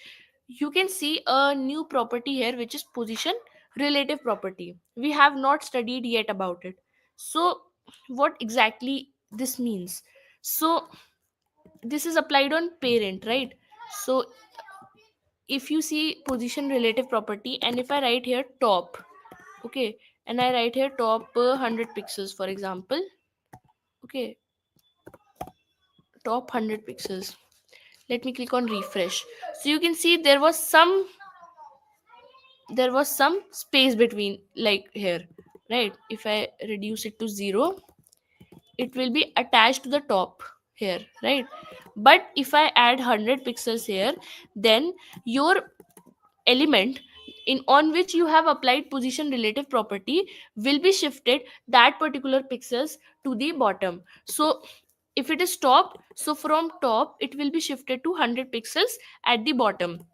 you can see a new property here, which is position relative property. We have not studied yet about it. So what exactly this means? So this is applied on parent, right? So if you see position relative property, and if I write here top, okay, and I write here top 100 pixels, for example, okay, top 100 pixels, let me click on refresh. So you can see there was some space between, like here, right? If I reduce it to 0, it will be attached to the top here, right? But if I add 100 pixels here, then your element in on which you have applied position relative property will be shifted that particular pixels to the bottom. So if it is top, so from top it will be shifted to 100 pixels at the bottom.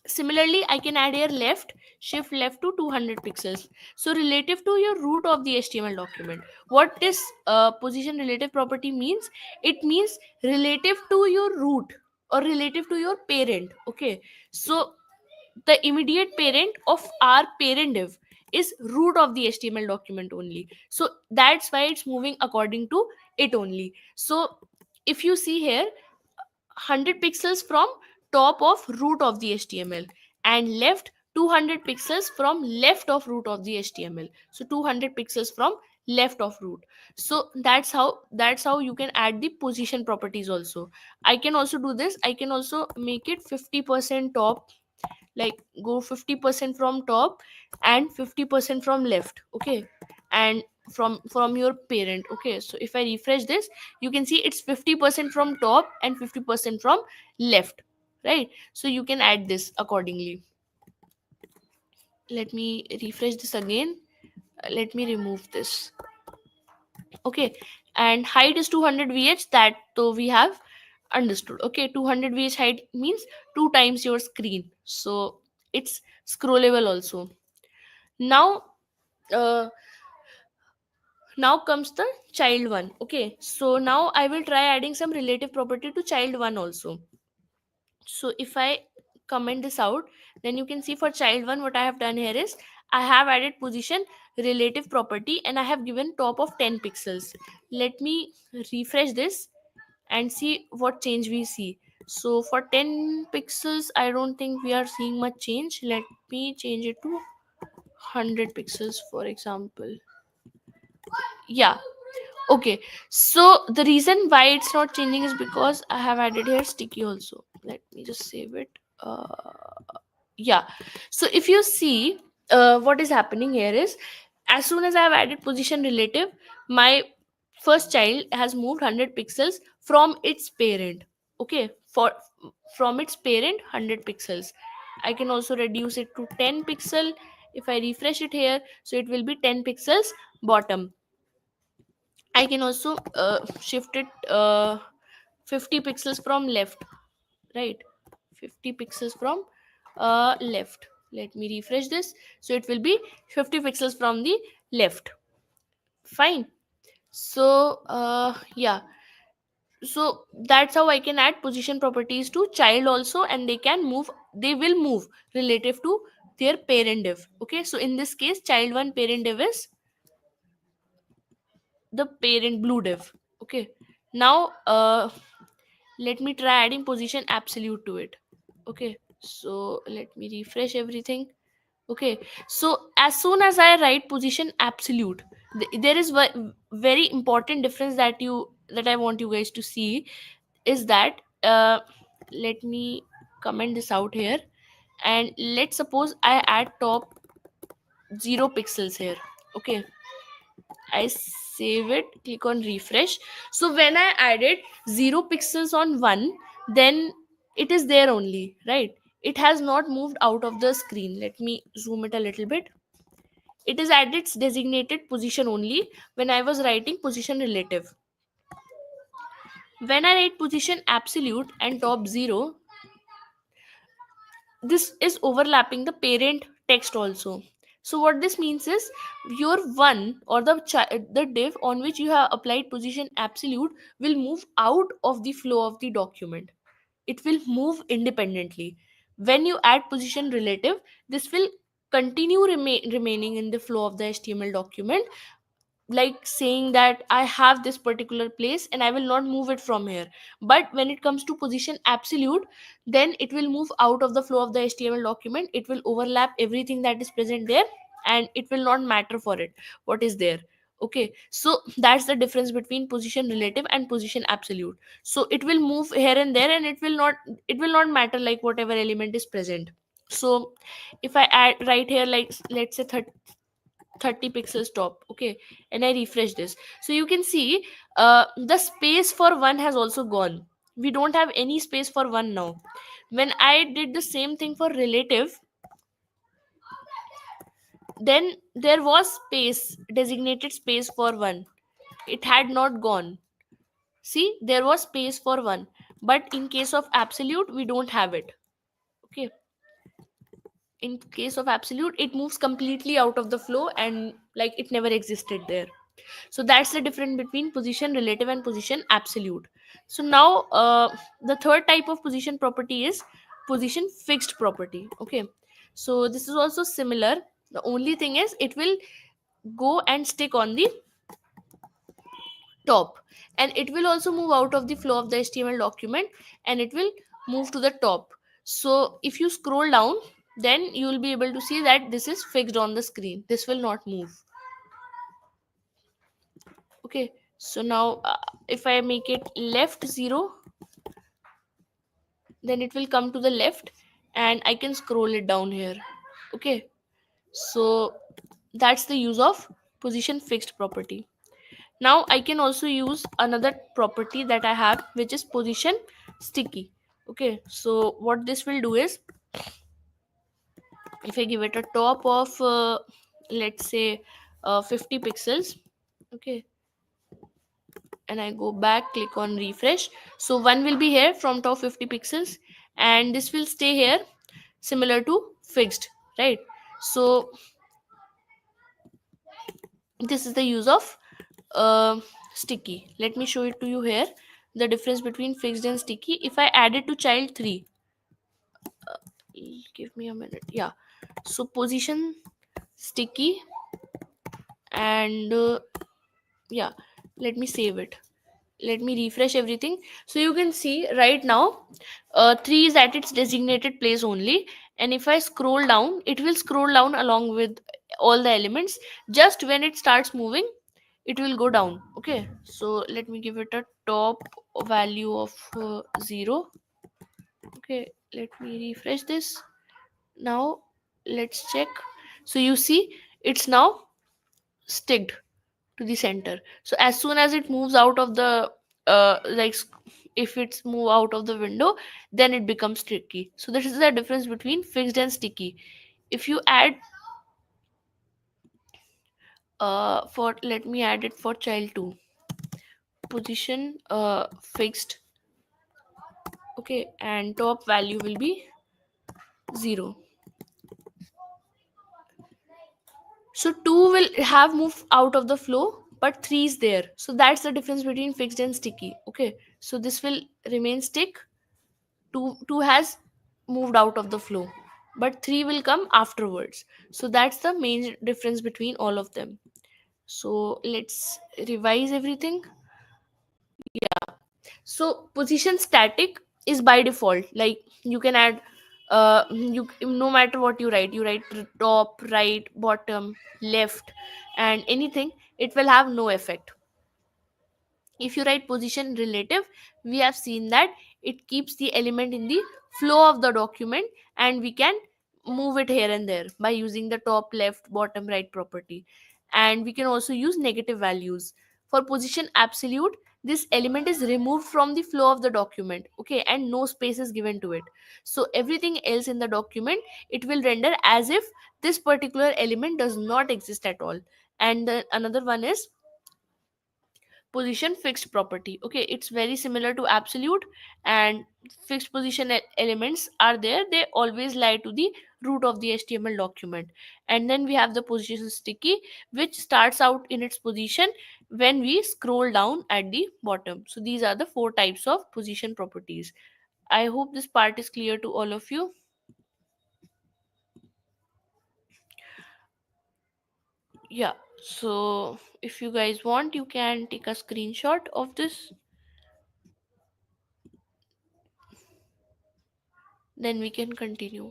Similarly, I can add here left, shift left to 200 pixels. So relative to your root of the HTML document. What this position relative property means? It means relative to your root or relative to your parent. Okay, so the immediate parent of our parent div is root of the HTML document only. So that's why it's moving according to it only. So if you see here, 100 pixels from top of root of the HTML, and left 200 pixels from left of root of the HTML. So 200 pixels from left of root. So that's how you can add the position properties also. I can also do this. I can also make it 50% top, like go 50% from top and 50% from left, okay, and from your parent. Okay, so if I refresh this, you can see it's 50% from top and 50% from left, right? So you can add this accordingly. Let me refresh this again. Let me remove this. Okay, and height is 200 vh, that though we have understood. Okay, 200 vh height means 2 times your screen, so it's scrollable also. Now uh, now comes the child one. Okay, so now I will try adding some relative property to child one also. So if I comment this out, then you can see for child one what I have done here is I have added position relative property and I have given top of 10 pixels. Let me refresh this and see what change we see. So for 10 pixels, I don't think we are seeing much change. Let me change it to 100 pixels, for example. Yeah, okay. So the reason why it's not changing is because I have added here sticky also. Let me just save it. Yeah, so if you see, what is happening here is, as soon as I have added position relative, my first child has moved 100 pixels from its parent. Okay, from its parent 100 pixels. I can also reduce it to 10 pixel. If I refresh it here, so it will be 10 pixels bottom. I can also shift it 50 pixels from left, right? 50 pixels from left. Let me refresh this. So it will be 50 pixels from the left. Fine. So yeah. So that's how I can add position properties to child also, and they will move relative to their parent div. Okay. So in this case, child one parent div is the parent blue div. Okay. Now let me try adding position absolute to it. Okay, so let me refresh everything. Okay, so as soon as I write position absolute, there is very important difference that I want you guys to see, is that let me comment this out here, and let's suppose I add top 0 pixels here. Okay, I save it, click on refresh. So when I added 0 pixels on one, then it is there only, right? It has not moved out of the screen. Let me zoom it a little bit. it is at its designated position only when I was writing position relative. When I write position absolute and top 0, this is overlapping the parent text also. So what this means is your one or the div on which you have applied position absolute will move out of the flow of the document. It will move independently. When you add position relative, this will continue remaining in the flow of the HTML document, like saying that I have this particular place and I will not move it from here. But when it comes to position absolute, then it will move out of the flow of the HTML document. It will overlap everything that is present there, and it will not matter for it what is there. Okay, so that's the difference between position relative and position absolute. So it will move here and there, and it will not matter like whatever element is present. So if I add right here, like let's say 30 pixels top, okay, and I refresh this, so you can see the space for one has also gone. We don't have any space for one now. When I did the same thing for relative, then there was space, designated space for one. It had not gone. See, there was space for one, but in case of absolute we don't have it. Okay, in case of absolute it moves completely out of the flow, and like it never existed there. So that's the difference between position relative and position absolute. So now the third type of position property is position fixed property. Okay, so this is also similar. The only thing is it will go and stick on the top, and it will also move out of the flow of the HTML document, and it will move to the top. So if you scroll down, then you will be able to see that this is fixed on the screen. This will not move. Okay, so now if I make it left 0, then it will come to the left, and I can scroll it down here. Okay, so that's the use of position fixed property. Now I can also use another property that I have, which is position sticky. Okay, so what this will do is, if I give it a top of let's say 50 pixels, okay, and I go back, click on refresh, so one will be here from top 50 pixels, and this will stay here, similar to fixed, right? So this is the use of sticky. Let me show it to you here, the difference between fixed and sticky. If I add it to child 3, give me a minute, yeah, so position sticky, and yeah, let me save it, let me refresh everything. So you can see right now 3 is at its designated place only, and if I scroll down, it will scroll down along with all the elements. Just when it starts moving, it will go down. Okay, so let me give it a top value of 0. Okay, let me refresh this. Now let's check. So you see it's now sticked to the center. So as soon as it moves out of the if it's move out of the window, then it becomes sticky. So this is the difference between fixed and sticky. If you add for let me add it for child 2, position fixed, okay, and top value will be 0. So 2 will have moved out of the flow, but 3 is there. So that's the difference between fixed and sticky. Okay, so this will remain stick. 2 has moved out of the flow, but 3 will come afterwards. So that's the main difference between all of them. So let's revise everything. So position static is by default, like you can add you, no matter what you write top, right, bottom, left, and anything, it will have no effect. If you write position relative, we have seen that it keeps the element in the flow of the document, and we can move it here and there by using the top, left, bottom, right property. And we can also use negative values. For position absolute, this element is removed from the flow of the document, okay, and no space is given to it. So everything else in the document, it will render as if this particular element does not exist at all. And the another one is position fixed property. Okay, it's very similar to absolute, and fixed position elements are there, they always lie to the root of the HTML document. And then we have the position sticky, which starts out in its position when we scroll down at the bottom. So these are the four types of position properties. I hope this part is clear to all of you. Yeah, so if you guys want, you can take a screenshot of this, then we can continue.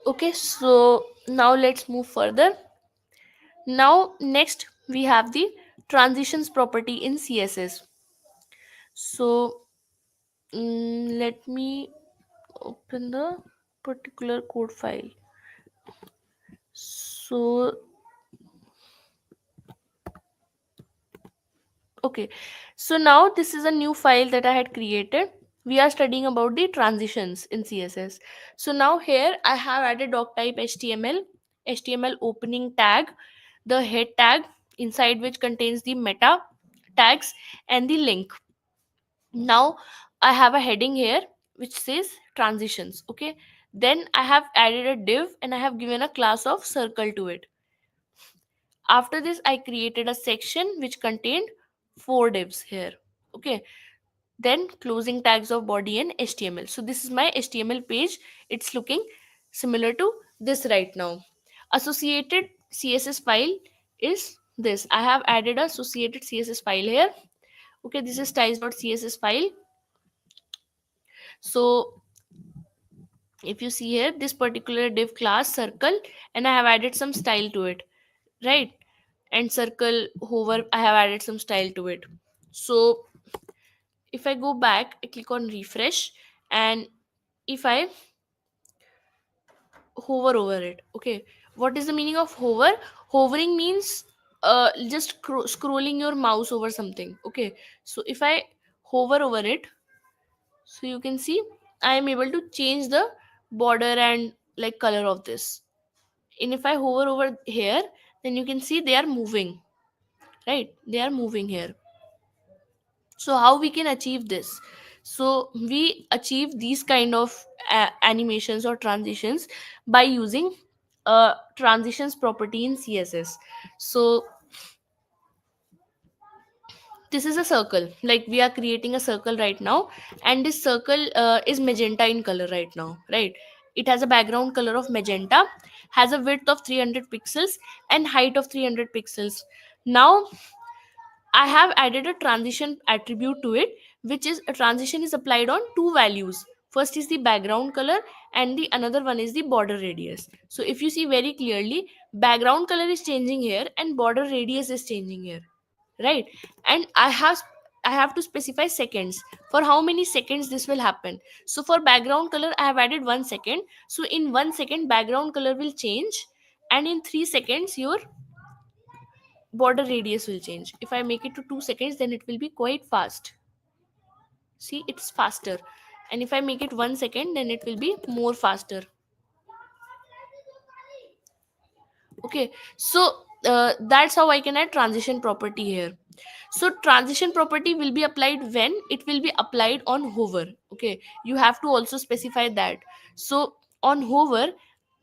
Okay, so now let's move further. Now next we have the transitions property in CSS. So let me open the particular code file. So okay, so now this is a new file that I had created. We are studying about the transitions in CSS. So now here I have added doc type HTML opening tag, the head tag inside which contains the meta tags and the link. Now I have a heading here which says transitions. Okay, then I have added a div and I have given a class of circle to it. After this, I created a section which contained four divs here. Okay, then closing tags of body and HTML. So this is my HTML page. It's looking similar to this right now. Associated CSS file is this. I have added a associated CSS file here. Okay, this is styles.css file. So if you see here, this particular div class circle, and I have added some style to it, right? And circle hover, I have added some style to it. So if I go back, I click on refresh, and if I hover over it, okay, what is the meaning of hover? Hovering means just scrolling your mouse over something. Okay, so if I hover over it, so you can see I am able to change the border and like color of this. And if I hover over here, then you can see they are moving, right? They are moving here. So how we can achieve this? So we achieve these kind of animations or transitions by using transitions property in CSS. So this is a circle, like we are creating a circle right now, and this circle is magenta in color right now, right? It has a background color of magenta, has a width of 300 pixels and height of 300 pixels. Now I have added a transition attribute to it, which is a transition is applied on two values. First is the background color and the another one is the border radius. So if you see very clearly, background color is changing here and border radius is changing here, right? And I have to specify seconds, for how many seconds this will happen. So for background color I have added 1 second. So in 1 second background color will change, and in 3 seconds your border radius will change. If I make it to 2 seconds, then it will be quite fast. See, it's faster. And if I make it 1 second, then it will be more faster. Okay, so that's how I can add transition property here. So transition property will be applied when it will be applied on hover. Okay, you have to also specify that. So on hover,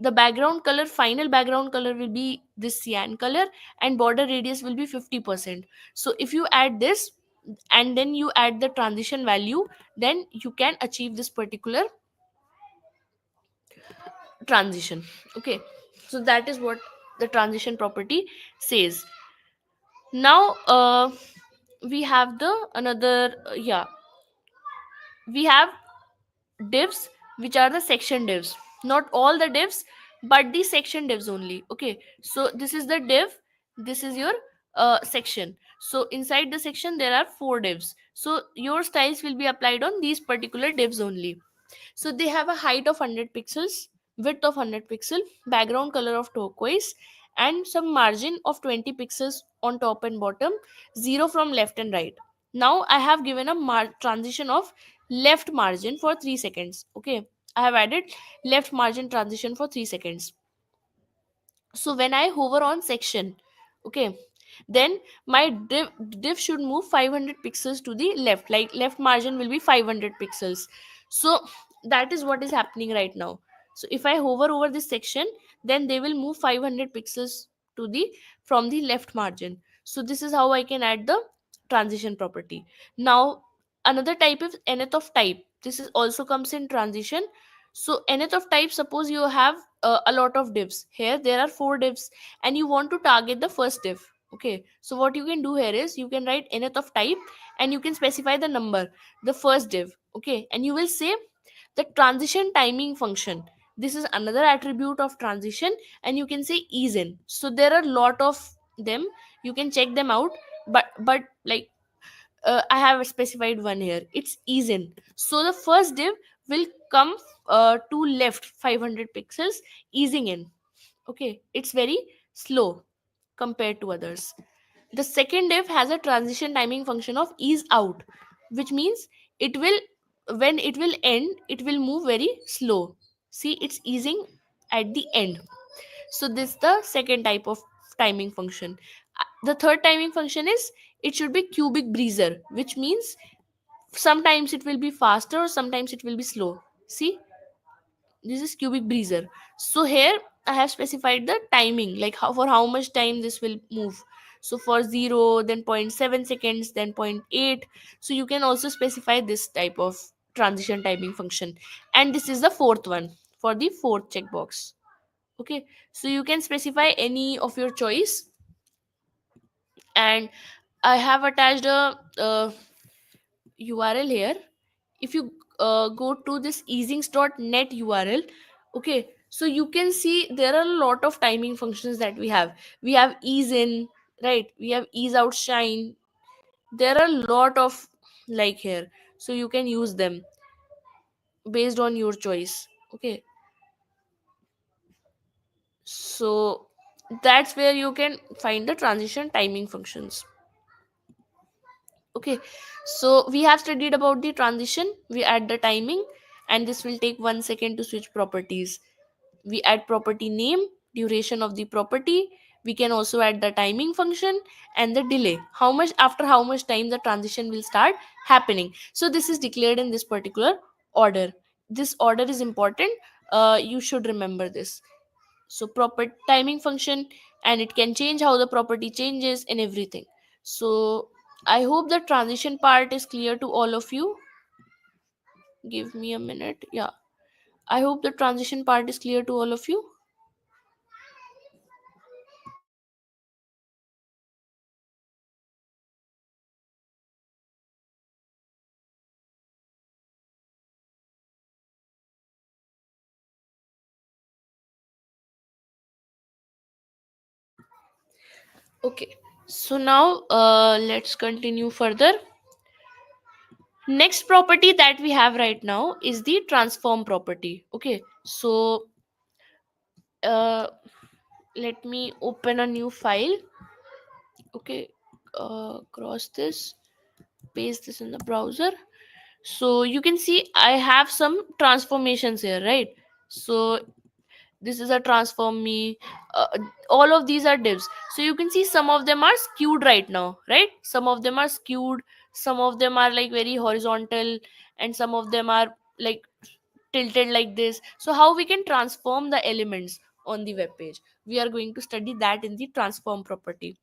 the background color, final background color will be this cyan color, and border radius will be 50%. So if you add this and then you add the transition value, then you can achieve this particular transition. Okay, so that is what the transition property says. Now we have the another yeah, we have divs which are the section divs. Not all the divs, but the section divs only. Okay, so this is the div, this is your section. So inside the section there are four divs, so your styles will be applied on these particular divs only. So they have a height of 100 pixels, width of 100 pixel, background color of turquoise, and some margin of 20 pixels on top and bottom, zero from left and right. Now I have given a transition of left margin for 3 seconds. Okay, I have added left margin transition for 3 seconds. So when I hover on section, okay, then my div should move 500 pixels to the left, like left margin will be 500 pixels. So that is what is happening right now. So if I hover over this section, then they will move 500 pixels to the from the left margin. So this is how I can add the transition property. Now another type is nth of type. This is also comes in transition. So nth of type, suppose you have a lot of divs. Here there are four divs and you want to target the first div. Okay, so what you can do here is you can write nth of type and you can specify the number, the first div. Okay, and you will say the transition timing function. This is another attribute of transition, and you can say ease in. So there are a lot of them, you can check them out. But like I have specified one here, it's ease in. So the first div will come to left 500 pixels, easing in. Okay, it's very slow compared to others. The second div has a transition timing function of ease out, which means it will, when it will end, it will move very slow. See, it's easing at the end. So this is the second type of timing function. The third timing function is, it should be cubic breezer, which means sometimes it will be faster, sometimes it will be slow. See, this is cubic breezer. So here I have specified the timing, like how, for how much time this will move. So for 0, then 0.7 seconds, then zero point 0.8. So you can also specify this type of transition timing function. And this is the fourth one, for the fourth checkbox. Okay, so you can specify any of your choice. And I have attached a url here. If you go to this easings.net url, okay, so you can see there are a lot of timing functions that we have ease in, right, we have ease out shine. There are a lot of like here, so you can use them based on your choice. Okay, so that's where you can find the transition timing functions. Okay, so we have studied about the transition, we add the timing, and this will take 1 second to switch properties. We add property name, duration of the property. We can also add the timing function and the delay, how much, after how much time the transition will start happening. So this is declared in this particular order. This order is important, you should remember this. So proper timing function, and it can change how the property changes and everything. So I hope the transition part is clear to all of you. Give me a minute. Yeah, I hope the transition part is clear to all of you. Okay, so now let's continue further. Next property that we have right now is the transform property. Okay, so uh, let me open a new file. Okay, cross this, paste this in the browser. So you can see I have some transformations here, right? So this is a transform me, uh, all of these are divs. So you can see some of them are skewed right now, right? Some of them are skewed, some of them are like very horizontal, and some of them are like tilted like this. So how we can transform the elements on the web page, we are going to study that in the transform property.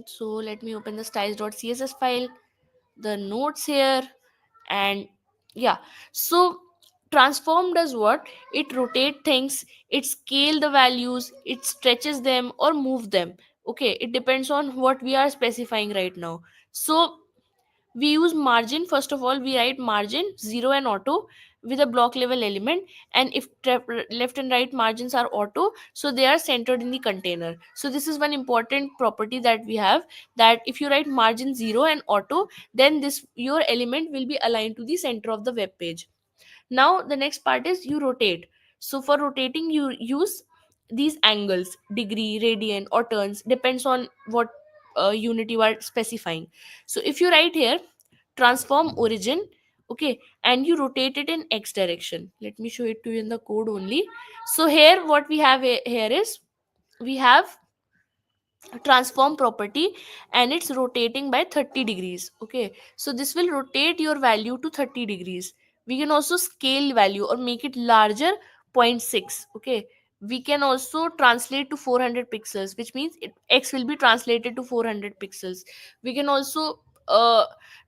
So let me open the styles.css file, the notes here, and yeah. So transform does what, it rotate things, it scale the values, it stretches them or move them. Okay, it depends on what we are specifying right now. So we use margin. First of all, we write margin 0 and auto, with a block level element, and if left and right margins are auto, so they are centered in the container. So this is one important property that we have, that if you write margin 0 and auto, then this your element will be aligned to the center of the web page. Now the next part is you rotate. So for rotating you use these angles, degree, radian or turns, depends on what unit you are specifying. So if you write here transform origin, okay, and you rotate it in x direction, let me show it to you in the code only. So here what we have here is we have transform property, and it's rotating by 30 degrees. Okay, so this will rotate your value to 30 degrees. We can also scale value or make it larger, zero point 0.6. Okay, we can also translate to 400 pixels, which means x will be translated to 400 pixels. We can also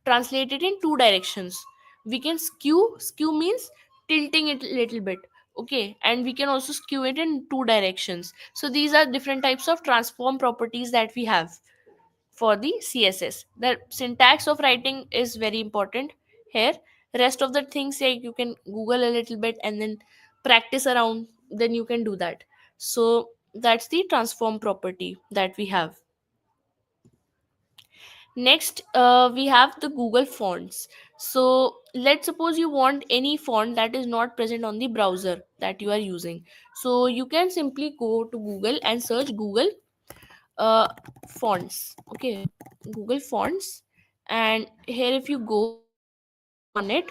translate it in two directions. We can skew means tilting it a little bit. Okay, and we can also skew it in two directions. So these are different types of transform properties that we have for the css. The syntax of writing is very important here. Rest of the things, like you can google a little bit and then practice around, then you can do that. So that's the transform property that we have. Next, we have the Google fonts. So let's suppose you want any font that is not present on the browser that you are using. So you can simply go to Google and search Google uh, fonts. Okay, Google fonts, and here if you go and click on it,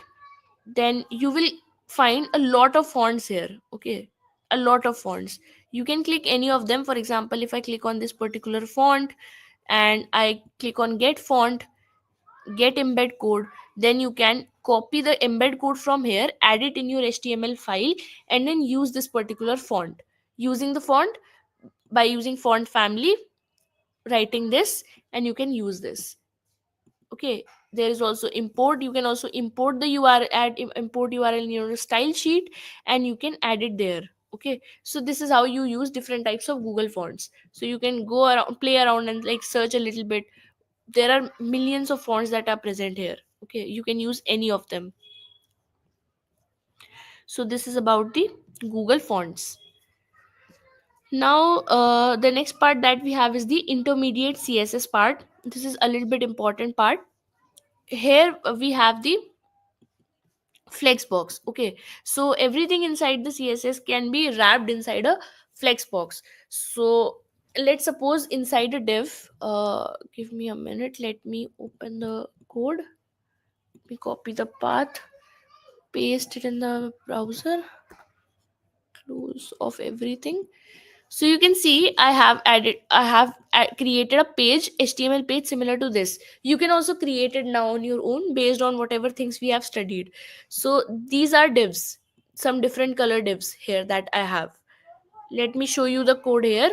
then you will find a lot of fonts here. Okay, a lot of fonts. You can click any of them. For example, if I click on this particular font and I click on get font, get embed code, then you can copy the embed code from here, add it in your html file, and then use this particular font. Using the font, by using font family, writing this, and you can use this. Okay, there is also import. You can also import the url, import url in your style sheet, and you can add it there. Okay, so this is how you use different types of Google fonts. So you can go around, play around, and like search a little bit. There are millions of fonts that are present here. Okay, you can use any of them. So this is about the Google fonts. Now the next part that we have is the intermediate css part. This is a little bit important part. Here we have the Flexbox. Okay, so everything inside the css can be wrapped inside a Flexbox. So let's suppose inside a div, give me a minute, let me open the code. We copy the path, paste it in the browser, close off everything. So you can see I have created a page, html page similar to this. You can also create it now on your own based on whatever things we have studied. So these are divs, some different color divs here that I have. Let me show you the code here.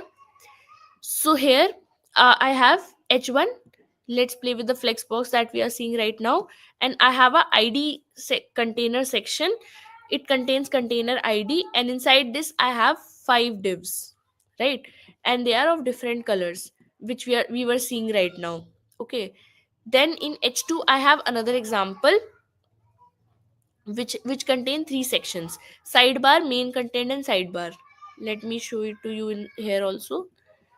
So here I have h1. Let's play with the flexbox that we are seeing right now, and I have a id container section. It contains container id, and inside this I have 5 divs, right? And they are of different colors, which we were seeing right now. Okay, then in h2 I have another example, which contain 3 sections: sidebar, main content, and sidebar. Let me show it to you in here also.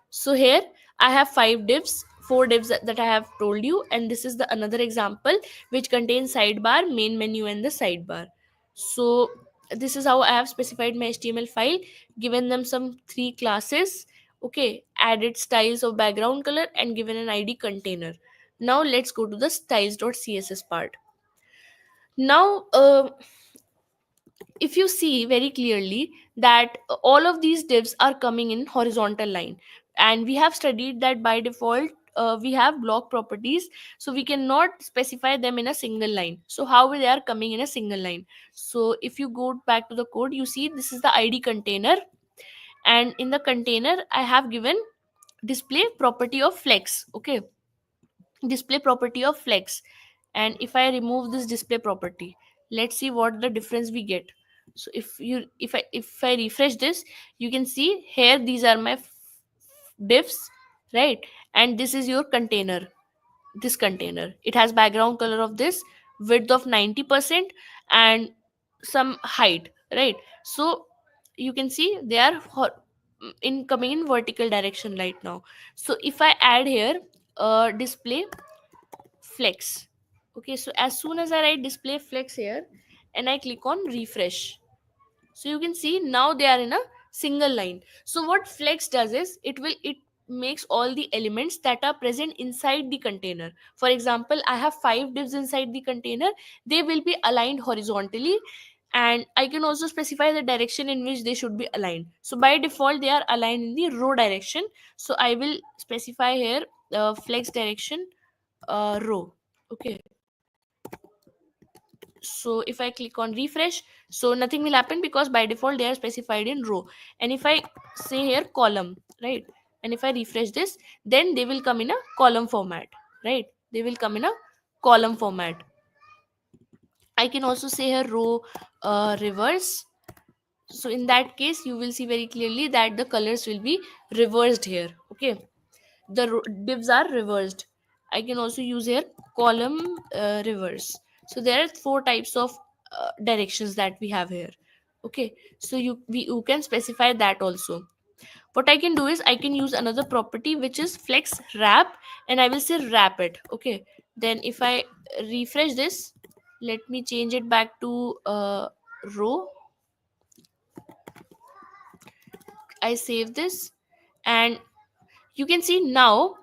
So here I have 5 divs, 4 divs that I have told you, and this is the another example which contains sidebar, main menu, and the sidebar. So this is how I have specified my html file, given them some 3 classes. Okay, added styles of background color and given an id container. Now let's go to the styles.css part. Now if you see very clearly that all of these divs are coming in horizontal line, and we have studied that by default we have block properties, so we cannot specify them in a single line. So how they are coming in a single line? So if you go back to the code, you see this is the id container, and in the container I have given display property of flex. Okay, display property of flex. And if I remove this display property, let's see what the difference we get. So if I refresh this, you can see here these are my divs, right? And this is your container. This container, it has background color of this, width of 90%, and some height, right? So you can see they are in coming in vertical direction right now. So if I add here display flex, okay, so as soon as I write display flex here and I click on refresh, so you can see now they are in a single line. So what flex does is it makes all the elements that are present inside the container. For example, I have 5 divs inside the container, they will be aligned horizontally, and I can also specify the direction in which they should be aligned. So by default they are aligned in the row direction, so I will specify here flex direction row, okay. So if I click on refresh, so nothing will happen because by default they are specified in row. And if I say here column, right, and if I refresh this, then they will come in a column format, right, they will come in a column format. I can also say here row reverse. So in that case you will see very clearly that the colors will be reversed here, okay, the divs are reversed. I can also use here column reverse. So there are 4 types of directions that we have here, okay. So you can specify that also. What I can do is I can use another property which is flex wrap, and I will say wrap it, okay. Then if I refresh this, let me change it back to row. I save this, and you can see now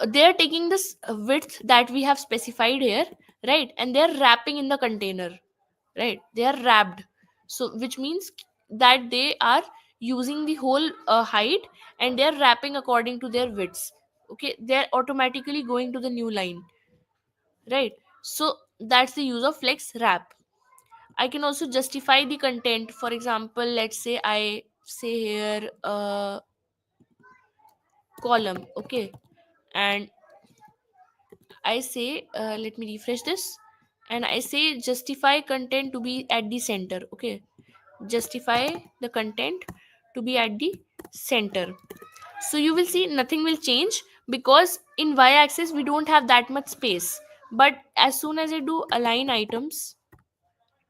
they are taking this width that we have specified here, right, and they are wrapping in the container, right, they are wrapped. So which means that they are using the whole height, and they are wrapping according to their widths, okay, they are automatically going to the new line, right. So that's the use of flex wrap. I can also justify the content. For example, let's say I say here column, okay, and I say let me refresh this, and I say justify content to be at the center, okay, justify the content to be at the center. So you will see nothing will change because in y-axis we don't have that much space, but as soon as I do align items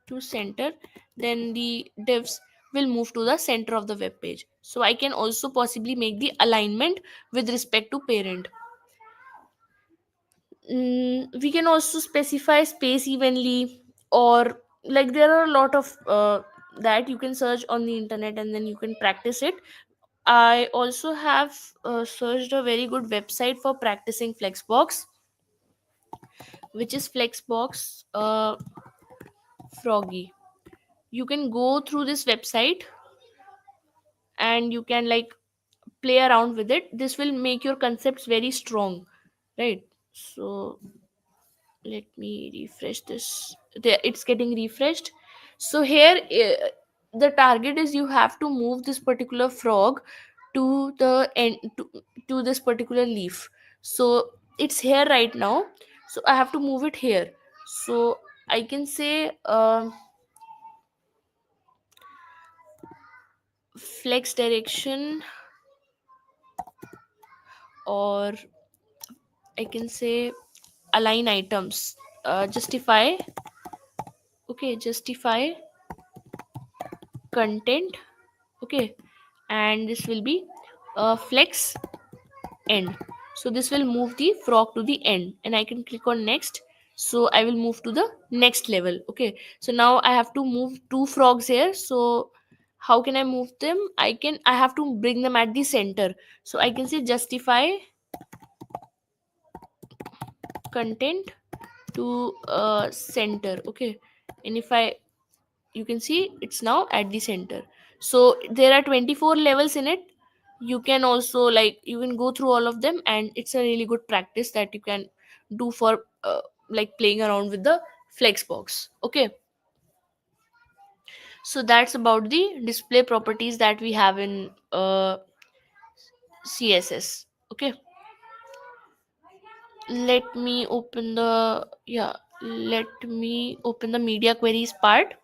to center, then the divs will move to the center of the web page. So I can also possibly make the alignment with respect to parent. We can also specify space evenly, or like there are a lot of that you can search on the internet and then you can practice it. I also have searched a very good website for practicing Flexbox, which is Flexbox Froggy. You can go through this website and you can like play around with it. This will make your concepts very strong, right? So let me refresh this. There, it's getting refreshed. So here the target is you have to move this particular frog to the end, to this particular leaf. So it's here right now, so I have to move it here. So I can say flex direction, or I can say align items, justify, okay, justify content, okay, and this will be flex end. So this will move the frog to the end, and I can click on next. So I will move to the next level, okay. So now I have to move 2 frogs here. So how can I move them? I have to bring them at the center. So I can say justify content to center, okay. And if I, you can see it's now at the center. So there are 24 levels in it. You can also like you can go through all of them, and it's a really good practice that you can do for like playing around with the Flexbox, okay. So that's about the display properties that we have in CSS, okay. Let me open the, yeah, let me open the media queries part.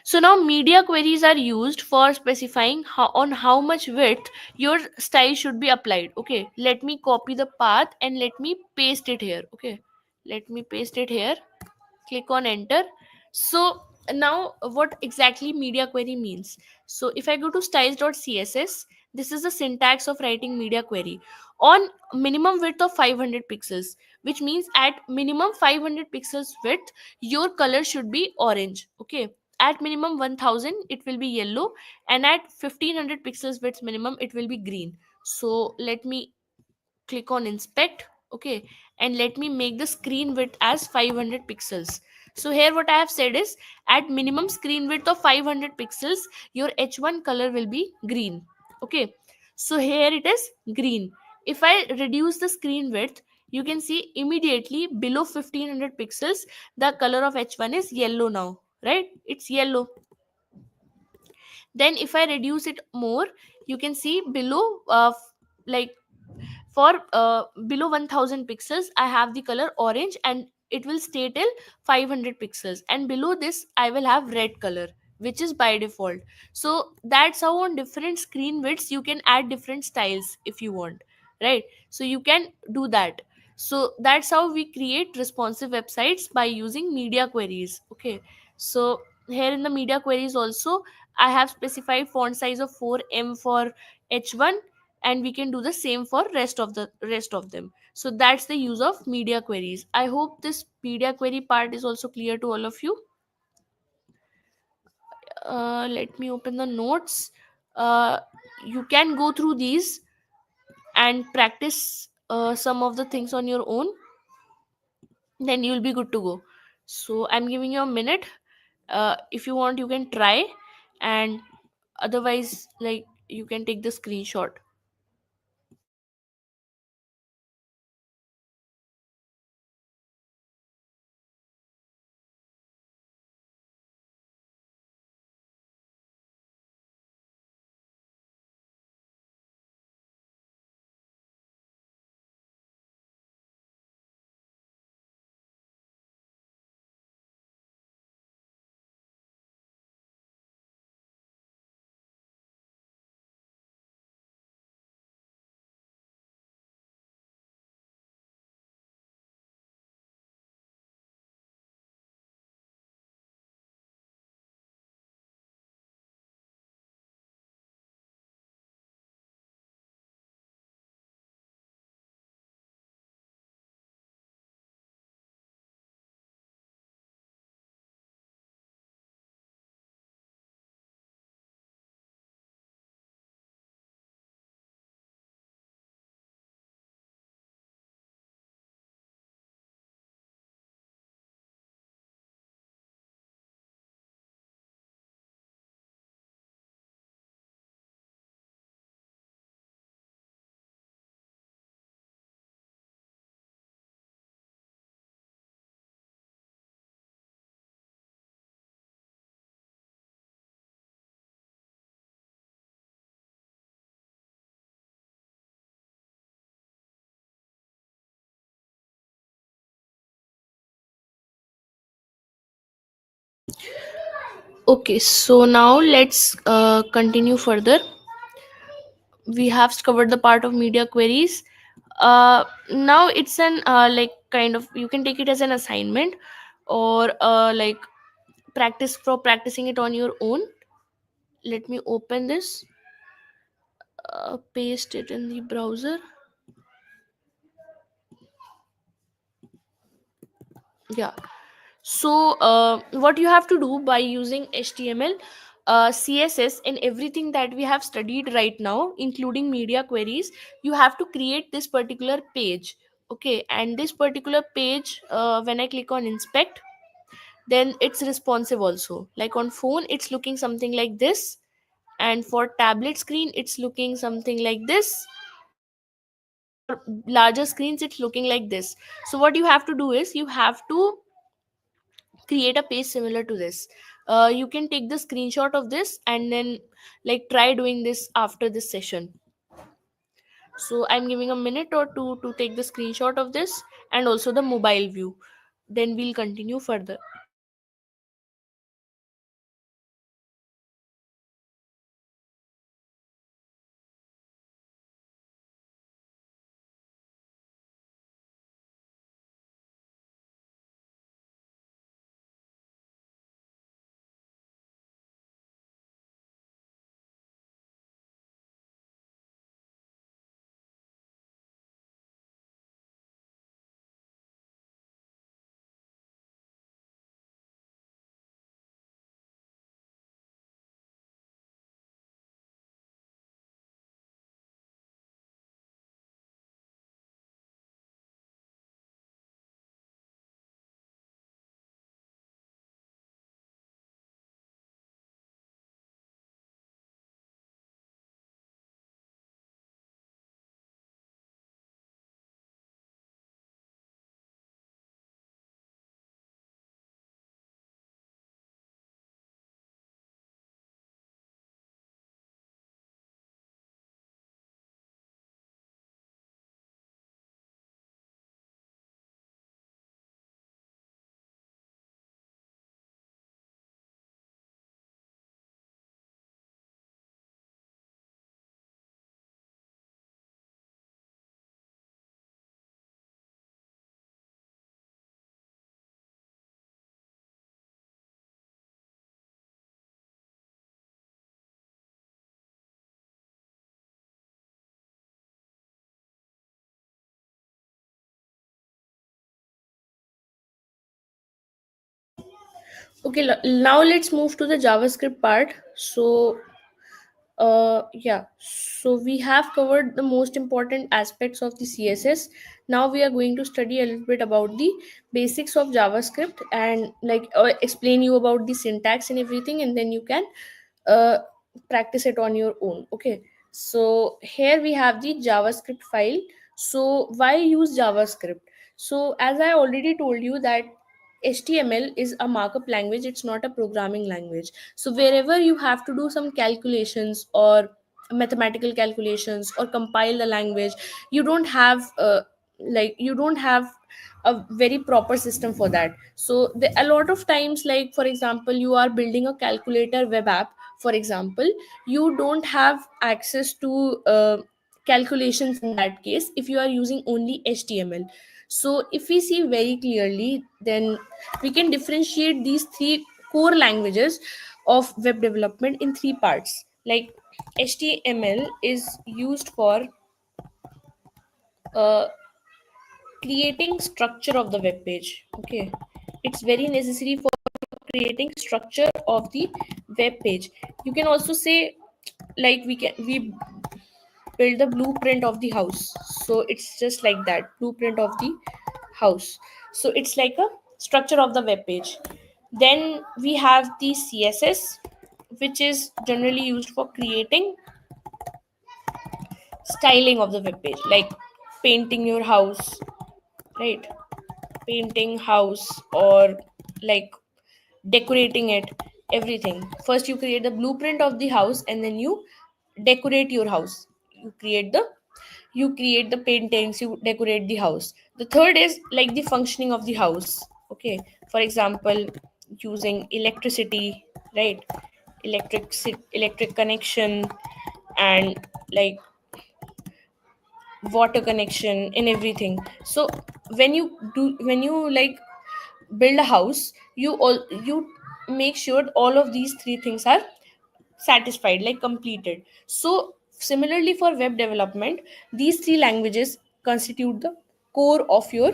So now media queries are used for specifying how much width your style should be applied. Okay, let me copy the path and let me paste it here. Okay, let me paste it here. Click on enter. So Now what exactly media query means. So if I go to styles.css, this is the syntax of writing media query on minimum width of 500 pixels, which means at minimum 500 pixels width your color should be orange. Okay, at minimum 1000 it will be yellow, and at 1500 pixels width minimum it will be green. So let me click on inspect. Okay, and let me make the screen width as 500 pixels. So here what I have said is, at minimum screen width of 500 pixels your h1 color will be green. Okay, so here it is green. If I reduce the screen width, you can see immediately below 1500 pixels the color of h1 is yellow now, right? It's yellow. Then if I reduce it more, you can see below like for below 1000 pixels I have the color orange, and it will stay till 500 pixels, and below this I will have red color, which is by default. So that's how on different screen widths you can add different styles if you want, right? So you can do that. So that's how we create responsive websites, by using media queries. Okay, so here in the media queries also I have specified font size of 4M for h1, and we can do the same for rest of them. So that's the use of media queries. I hope this media query part is also clear to all of you. Let me open the notes. uh, you can go through these and practice some of the things on your own, then you'll be good to go. So I'm giving you a minute. If you want you can try, and otherwise like you can take the screenshot. Okay, so now let's continue further. We have covered the part of media queries. Now it's an like kind of, you can take it as an assignment, or like practice for practicing it on your own. Let me open this, paste it in the browser. Yeah. So what you have to do by using html, css, and everything that we have studied right now including media queries, you have to create this particular page. Okay, and this particular page, when I click on inspect, then it's responsive also. Like on phone it's looking something like this, and for tablet screen it's looking something like this, larger screens it's looking like this. So what you have to do is, you have to create a page similar to this. You can take the screenshot of this and then like try doing this after this session. So I'm giving a minute or two to take the screenshot of this, and also the mobile view, then we'll continue further. Okay, now let's move to the JavaScript part. Yeah, so we have covered the most important aspects of the CSS. Now we are going to study a little bit about the basics of JavaScript, and like explain you about the syntax and everything, and then you can uh, practice it on your own. Okay, so here we have the JavaScript file. So why use JavaScript? So as I already told you that HTML is a markup language, it's not a programming language. So wherever you have to do some calculations or mathematical calculations or compile the language, you don't have you don't have a very proper system for that. So a lot of times, like for example, you are building a calculator web app, for example, you don't have access to calculations in that case if you are using only HTML. So if we see very clearly, then we can differentiate these three core languages of web development in three parts. Like HTML is used for uh, creating structure of the web page. Okay, it's very necessary for creating structure of the web page. You can also say, like we build the blueprint of the house. So it's just like that, blueprint of the house. So it's like a structure of the web page. Then we have the CSS, which is generally used for creating styling of the web page, like painting your house, right? Painting house, or like decorating it, everything. First you create the blueprint of the house, and then you decorate your house. You create the paintings, you decorate the house. The third is like the functioning of the house. Okay, for example, using electricity, right? Electric connection, and like water connection and everything. So when you like build a house, you make sure all of these three things are satisfied, like completed. So similarly for web development, these three languages constitute the core of your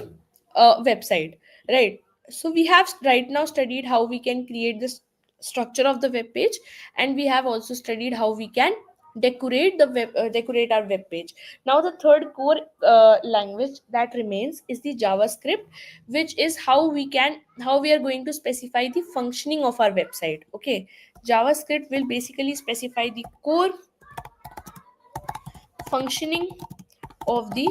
website, right? So we have right now studied how we can create this structure of the web page, and we have also studied how we can decorate our web page. Now the third core language that remains is the JavaScript, which is how we are going to specify the functioning of our website. Okay, JavaScript will basically specify the core functioning of the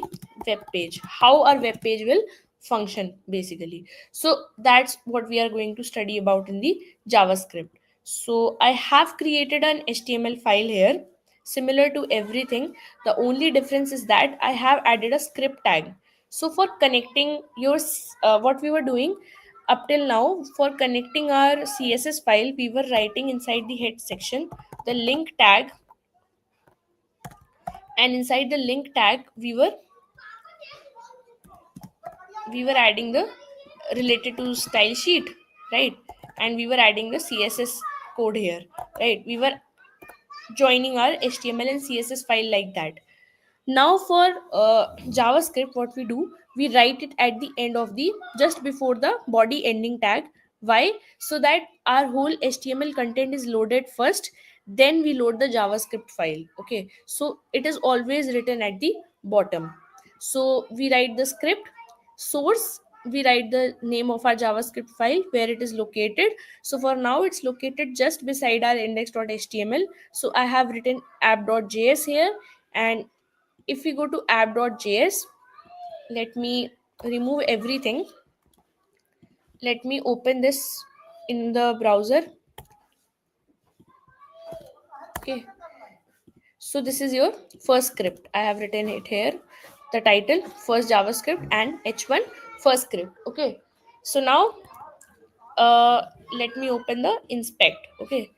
web page, how our web page will function basically. So that's what we are going to study about in the JavaScript. So I have created an HTML file here, similar to everything. The only difference is that I have added a script tag. So for connecting what we were doing up till now, for connecting our CSS file, we were writing inside the head section the link tag, and inside the link tag we were adding the related to style sheet, right? And we were adding the CSS code here, right? We were joining our HTML and CSS file like that. Now for JavaScript, what we do, we write it at the end of the just before the body ending tag. Why? So that our whole HTML content is loaded first, then we load the JavaScript file. Okay, so it is always written at the bottom. So we write the script source, we write the name of our JavaScript file, where it is located. So for now it's located just beside our index.html. So I have written app.js here. And if we go to app.js, let me remove everything. Let me open this in the browser. Okay, so this is your first script. I have written it here, the title first JavaScript and h1 first script. Okay, so now uh let me open the inspect. Okay,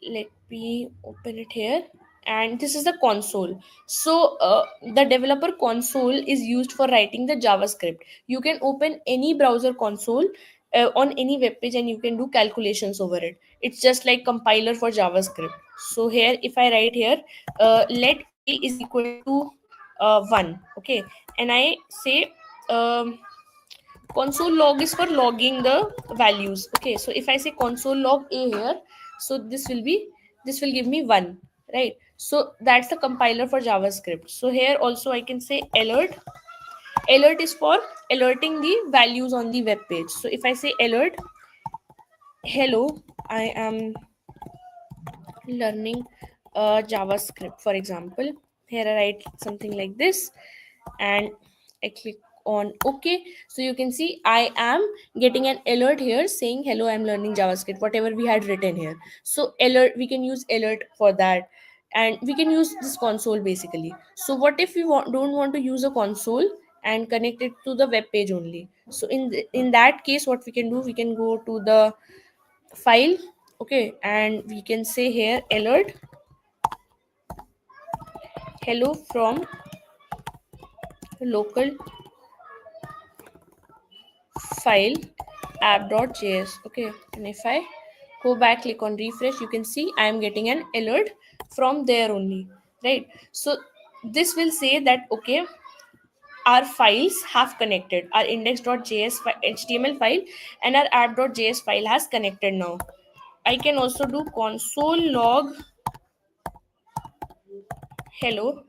let me open it here, and this is the console. So the developer console is used for writing the JavaScript. You can open any browser console on any web page, and you can do calculations over it. It's just like compiler for JavaScript. So here if I write here, let a is equal to 1. Okay, and I say Console log is for logging the values. Okay, so if I say console log a here, so this will give me 1, right? So that's the compiler for JavaScript. So here also I can say alert. Alert is for alerting the values on the web page. So if I say alert, hello, I am learning JavaScript, for example. Here I write something like this, and I click on OK. So you can see I am getting an alert here saying hello, I'm learning JavaScript, whatever we had written here. So alert, we can use alert for that, and we can use this console basically. So what if we don't want to use a console and connect it to the web page only? So in that case, what we can do, we can go to the file, okay, and we can say here alert hello from local file app.js. Okay, and if I go back, click on refresh, you can see I am getting an alert from there only, right? So this will say that okay, our files have connected, our index.js html file and our app.js file has connected now. I can also do console log hello.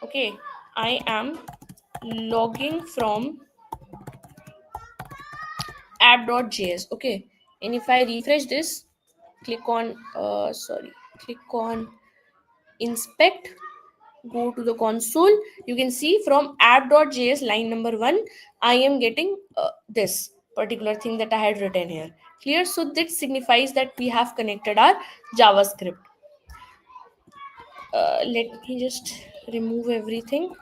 Okay, I am logging from app.js. Okay, and if I refresh this, click on click on inspect, go to the console, you can see from app.js line number 1 I am getting this particular thing that I had written here. Clear? So that signifies that we have connected our JavaScript. Let me just remove everything.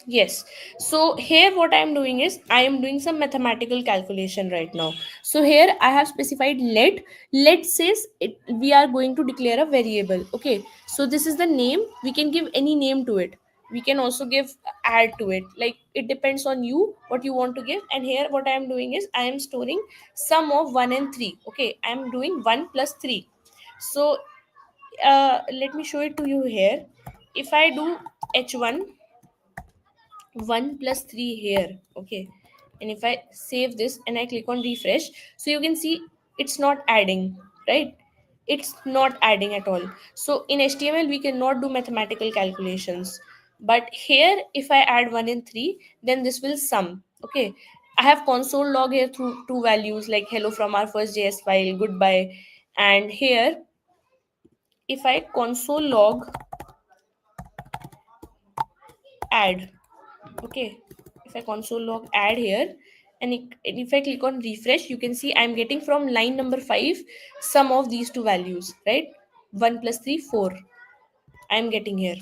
Yes. So here what I am doing is I am doing some mathematical calculation right now. So here I have specified let. Let says we are going to declare a variable. Okay. So this is the name. We can give any name to it. We can also give add to it. Like it depends on you what you want to give. And here what I am doing is I am storing sum of 1 and 3. Okay. I am doing 1 plus 3. So let me show it to you here. If I do h1 1 plus 3 here, okay, and if I save this and I click on refresh, so you can see it's not adding, right? It's not adding at all. So in HTML we cannot do mathematical calculations, but here if I add 1 and 3, then this will sum. Okay, I have console log here through two values like hello from our first JS file, goodbye, and here if I console log add, okay, if I console log add here, and if I click on refresh, you can see I'm getting from line number 5 some of these two values, right? 1 plus 3 4 I'm getting here.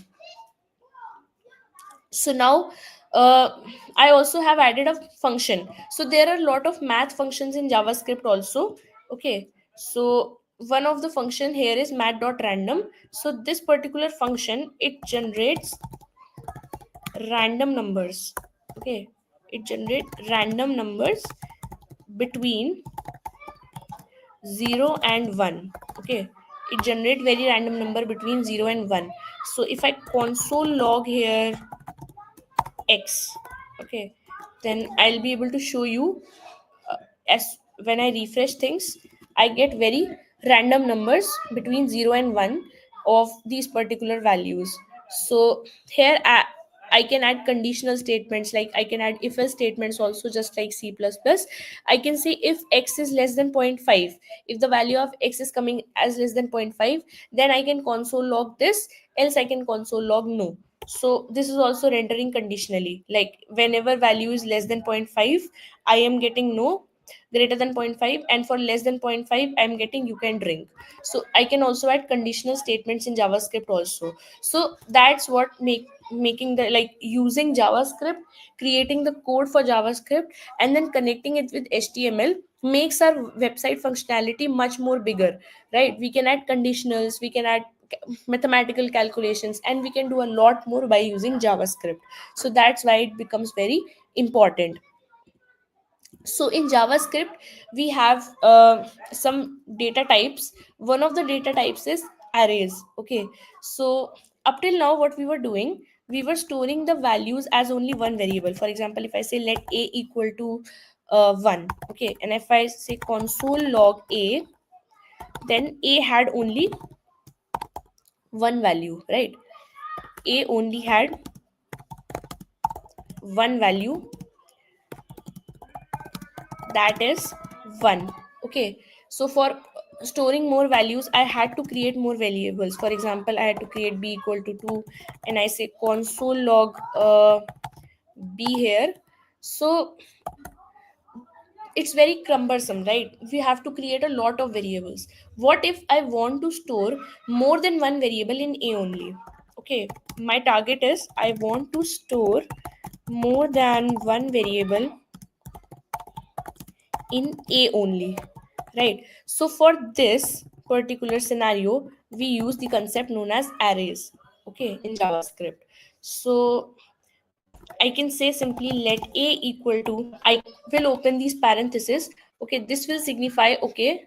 So now I also have added a function. So there are a lot of math functions in JavaScript also. Okay, so one of the function here is math.random. So this particular function, it generates random numbers. Okay, it generates random numbers between 0 and 1. Okay, it generate very random number between 0 and 1. So if I console log here x, okay, then I'll be able to show you as when I refresh things, I get very random numbers between 0 and 1 of these particular values. So here I can add conditional statements, like I can add if else statements also, just like C++. I can say if x is less than zero point 0.5, if the value of x is coming as less than zero point 0.5, then I can console log this, else I can console log no. So this is also rendering conditionally, like whenever value is less than zero point 0.5, I am getting no, greater than zero point 0.5, and for less than zero point 0.5 I'm getting you can drink. So I can also add conditional statements in JavaScript also. So that's what making the, like, using JavaScript, creating the code for JavaScript and then connecting it with HTML makes our website functionality much more bigger, right? We can add conditionals, we can add mathematical calculations, and we can do a lot more by using JavaScript. So that's why it becomes very important. So in JavaScript we have some data types. One of the data types is arrays. Okay, so up till now what we were doing, we were storing the values as only one variable. For example, if I say let a equal to 1, okay, and if I say console log a, then a had only one value, right? A only had one value, that is 1. Okay, so for storing more values, I had to create more variables. For example, I had to create b equal to 2, and I say console log b here. So it's very cumbersome, right? We have to create a lot of variables. What if I want to store more than one variable in a only? Okay, my target is I want to store more than one variable in a only, right? So for this particular scenario, we use the concept known as arrays, okay, in JavaScript. So I can say simply let a equal to, I will open these parentheses. Okay, this will signify, okay,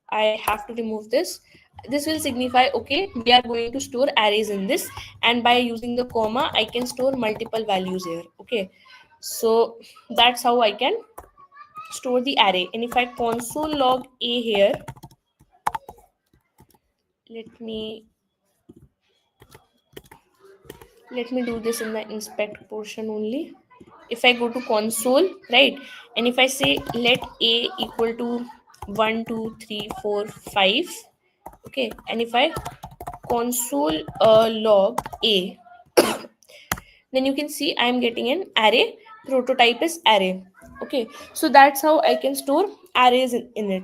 I have to remove this. This will signify, okay, we are going to store arrays in this, and by using the comma, I can store multiple values here. Okay, so that's how I can store the array. And if I console log a here, let me do this in the inspect portion only. If I go to console, right, and if I say let a equal to 1 2 3 4 5, okay, and if I console log a, then you can see I am getting an array. Prototype is array. Okay, so that's how I can store arrays in it.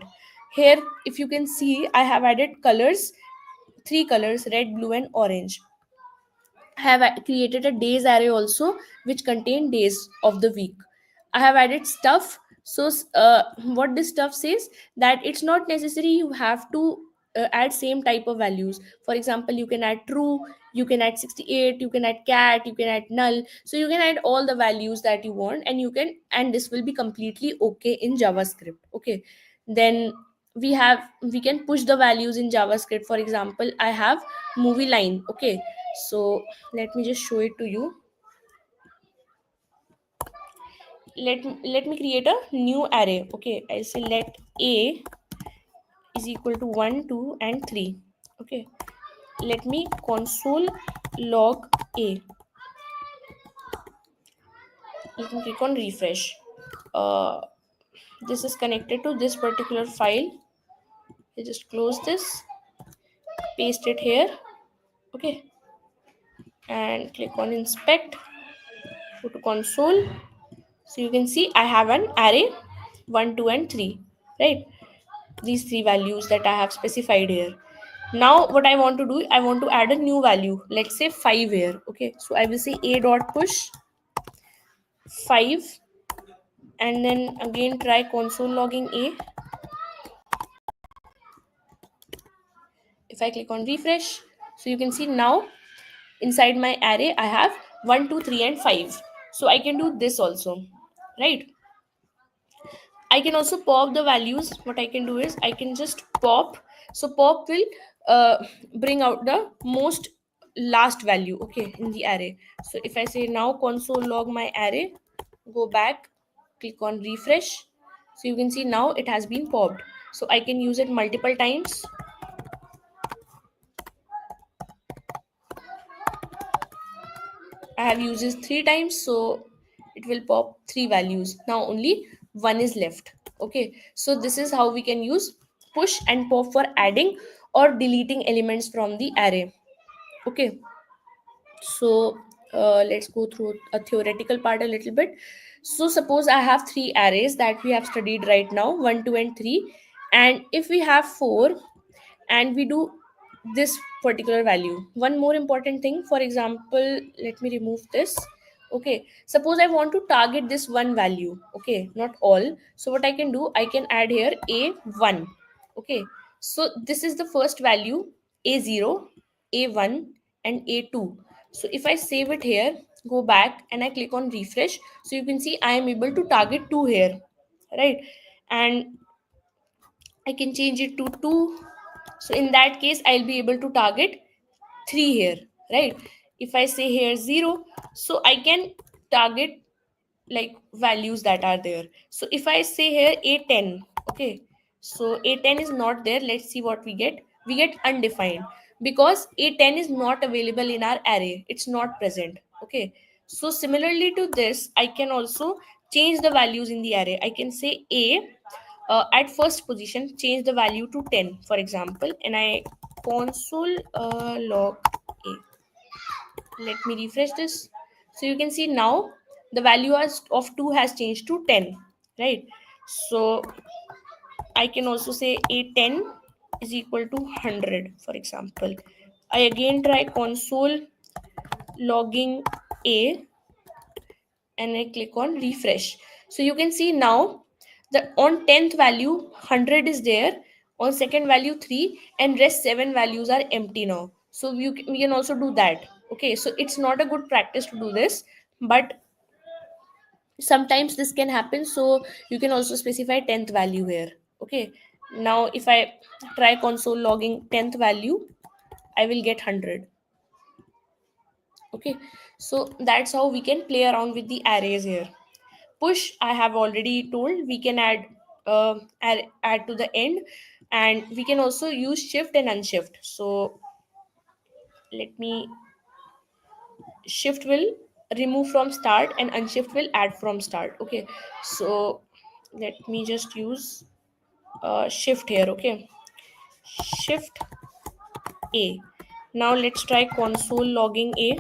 Here, if you can see, I have added colors, three colors: red, blue, and orange. Have created a days array also, which contain days of the week. I have added stuff. So what this stuff says, that it's not necessary you have to add same type of values. For example, you can add true, you can add 68, you can add cat, you can add null. So you can add all the values that you want, and you can, and this will be completely okay in JavaScript. Okay, then we can push the values in JavaScript. For example, I have movie line. Okay, so let me just show it to you. Let me create a new array. Okay, I say let a is equal to 1 2 and 3. Okay, let me console log a. Let me click on refresh. uh, this is connected to this particular file. I just close this, paste it here. Okay, and click on inspect, go to console. So you can see I have an array 1 2 and 3, right? These three values that I have specified here. Now what I want to do, I want to add a new value. Let's say 5 here. Okay, so I will say a dot push 5, and then again try console logging a. If I click on refresh, so you can see now inside my array I have 1 2 3 and 5. So I can do this also, right? I can also pop the values. What I can do is I can just pop. So pop will bring out the most last value, okay, in the array. So if I say now console log my array, go back, click on refresh. So you can see now it has been popped. So I can use it multiple times. I have used this 3 times, so it will pop 3 values. Now only one is left. Okay, so this is how we can use push and pop for adding or deleting elements from the array. Okay, so let's go through a theoretical part a little bit. So suppose I have three arrays that we have studied right now, 1 2 and 3. And if we have 4 and we do this particular value, one more important thing, for example, let me remove this. Okay, suppose I want to target this one value, okay, not all. So what I can do, I can add here a1. Okay, so this is the first value, a0, a1, and a2. So if I save it here, go back, and I click on refresh, so you can see I am able to target 2 here, right? And I can change it to 2. So in that case, I'll be able to target 3 here, right? If I say here 0, so I can target like values that are there. So if I say here a10, okay, so a10 is not there. Let's see what we get. We get undefined because a10 is not available in our array, it's not present. Okay, so similarly to this, I can also change the values in the array. I can say a at first position, change the value to 10, for example, and I console log a. Let me refresh this. So you can see now the value of 2 has changed to 10, right? So I can also say a10 is equal to 100, for example. I again try console logging a, and I click on refresh. So you can see now the on 10th value 100 is there, on second value 3, and rest 7 values are empty now. So we can also do that. Okay, so it's not a good practice to do this, but sometimes this can happen. So you can also specify 10th value here. Okay, now if I try console logging 10th value, I will get 100. Okay, so that's how we can play around with the arrays here. Push, I have already told, we can add to the end, and we can also use shift and unshift. So let me, shift will remove from start and unshift will add from start. Okay, so let me just use shift here. Okay, shift a. Now let's try console logging a.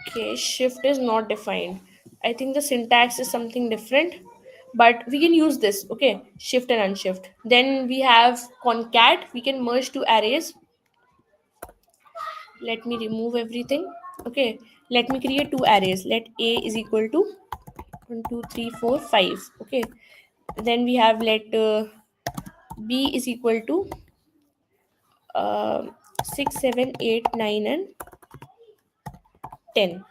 Okay, shift is not defined. I think the syntax is something different, but we can use this. Okay, shift and unshift. Then we have concat. We can merge two arrays. Let me remove everything. Okay, let me create two arrays. Let a is equal to 1, 2, 3, 4, 5. Okay, then we have let b is equal to 6, 7, 8, 9, and 10.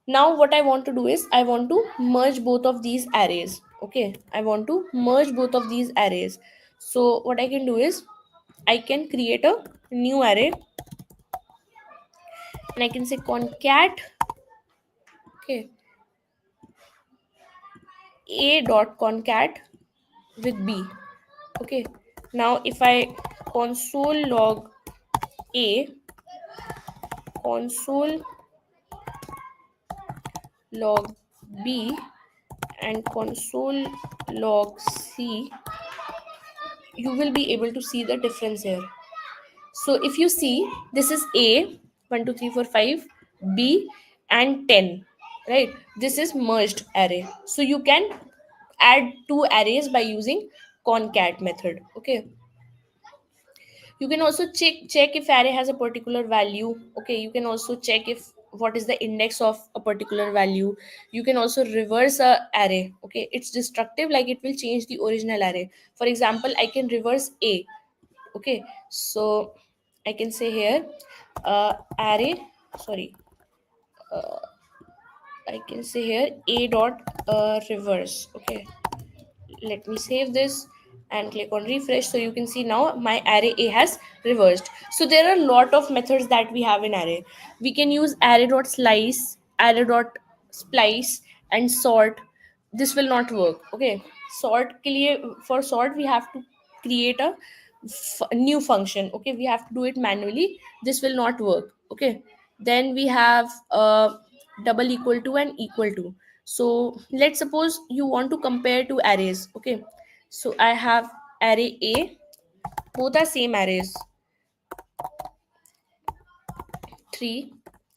Now what I want to do is I want to merge both of these arrays. Okay, I want to merge both of these arrays. So what I can do is I can create a new array, and I can say concat, okay, a dot concat with b. Okay, now if I console log a, console log b, and console log c, you will be able to see the difference here. So if you see, this is A, 1, 2, 3, 4, 5, B, and 10, right? This is merged array. So you can add two arrays by using concat method. Okay. You can also check if array has a particular value. Okay, you can also check if what is the index of a particular value. You can also reverse a array. Okay, it's destructive, like it will change the original array. For example, I can reverse A. Okay, so I can say here array, sorry, I can say here a dot reverse. Okay, let me save this and click on refresh. So you can see now my array a has reversed. So there are a lot of methods that we have in array. We can use array dot slice, array dot splice, and sort. This will not work. Okay, sort के लिए, for sort we have to create a new function. Okay, we have to do it manually. This will not work. Okay, then we have double equal to and equal to. So let's suppose you want to compare two arrays. Okay, so I have array a, both are same arrays, 3,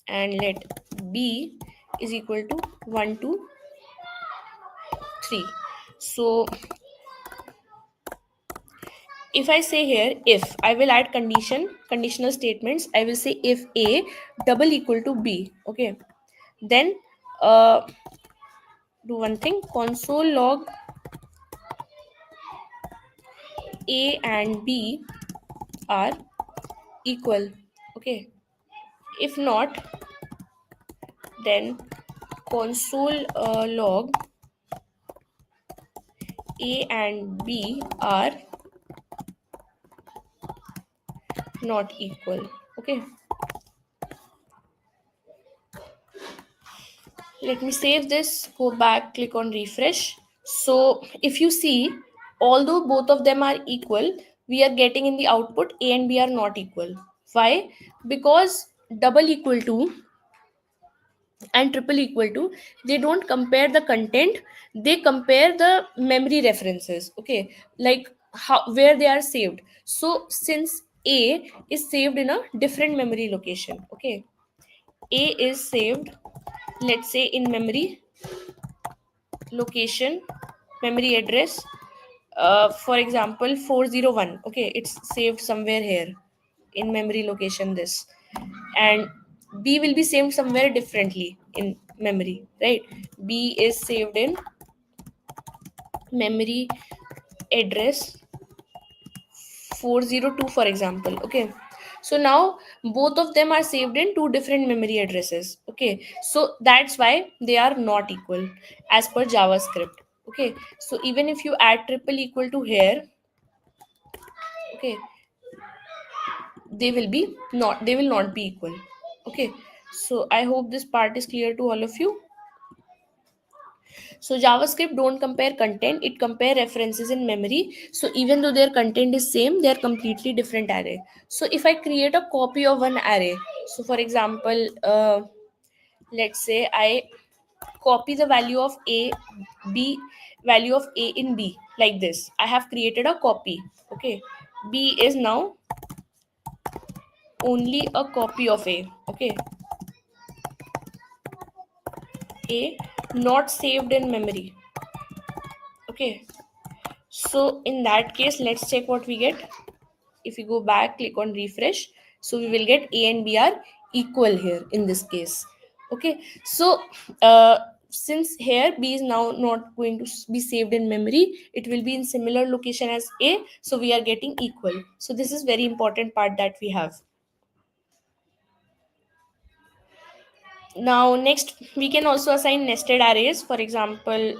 and let b is equal to 1, 2, 3. So if I say here, if I will add conditional statements, I will say if a double equal to b. Okay, then do one thing, console log a and b are equal. Okay, if not, then console log a and b are not equal. Okay, let me save this, go back, click on refresh. So if you see, although both of them are equal, we are getting in the output a and b are not equal. Why? Because double equal to and triple equal to, they don't compare the content, they compare the memory references. Okay, like how, where they are saved. So since a is saved in a different memory location, okay, a is saved, let's say in memory location, memory address, for example 401. Okay, it's saved somewhere here in memory location this, and b will be saved somewhere differently in memory, right? B is saved in memory address 402, for example. Okay, so now both of them are saved in two different memory addresses. Okay, so that's why they are not equal as per JavaScript. Okay, so even if you add triple equal to here, okay, they will not be equal. Okay, so I hope this part is clear to all of you. So JavaScript don't compare content, it compare references in memory. So even though their content is same, they are completely different array. So if I create a copy of one array, so for example, let's say I copy the value of a, b, value of a in b, like this. I have created a copy. Okay, b is now only a copy of a. Okay, a not saved in memory. Okay, so in that case, let's check what we get. If we go back, click on refresh, so we will get a and b are equal here in this case. Okay, so uh, since here b is now not going to be saved in memory, it will be in similar location as a, so we are getting equal. So this is very important part that we have. Now next, we can also assign nested arrays. For example,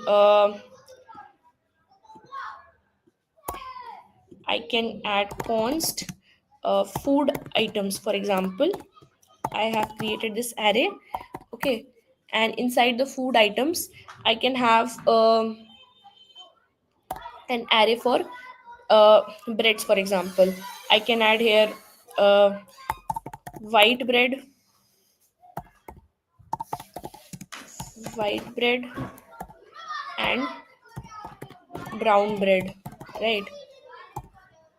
I can add const food items. For example, I have created this array. Okay, and inside the food items, I can have an array for breads. For example, I can add here uh, white bread, white bread, and brown bread. Right.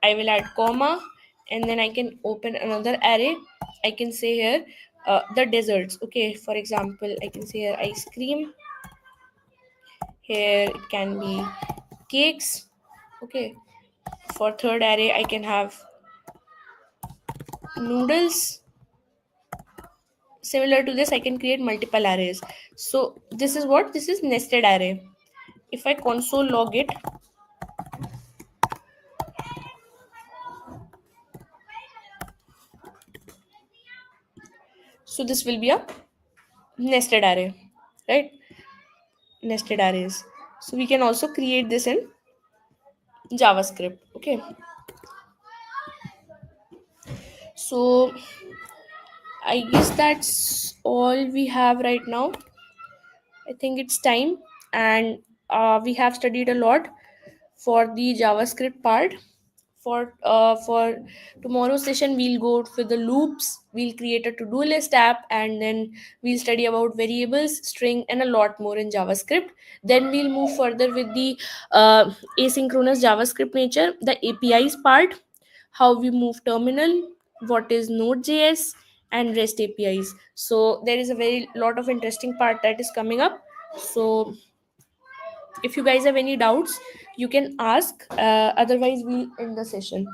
I will add comma, and then I can open another array. I can say here the desserts. Okay, for example, I can say here ice cream. Here it can be cakes. Okay, for third array, I can have noodles. Similar to this, I can create multiple arrays. So this is what, this is nested array. If I console log it, so this will be a nested array, right? Nested arrays. So we can also create this in JavaScript. Okay, so I guess that's all we have right now. I think it's time, and we have studied a lot for the JavaScript part. For tomorrow's session, we'll go for the loops. We'll create a to-do list app, and then we'll study about variables, string, and a lot more in JavaScript. Then we'll move further with the asynchronous JavaScript nature, the APIs part, how we move terminal, what is Node.js, and REST APIs. So there is a very lot of interesting part that is coming up. So if you guys have any doubts, you can ask. Otherwise, we'll end the session.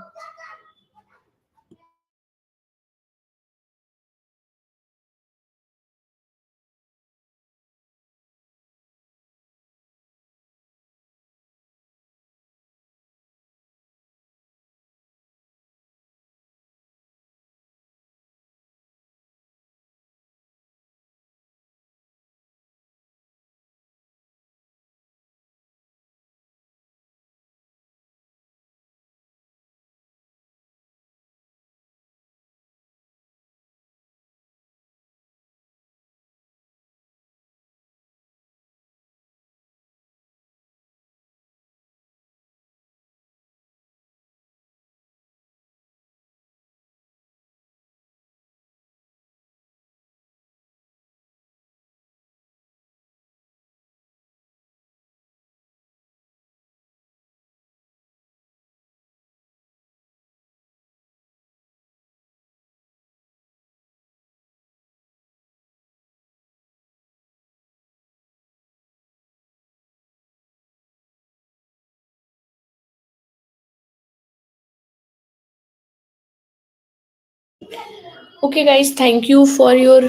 Okay, guys, thank you for your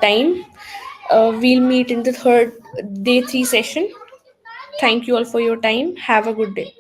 time. We'll meet in the third day 3 session. Thank you all for your time. Have a good day.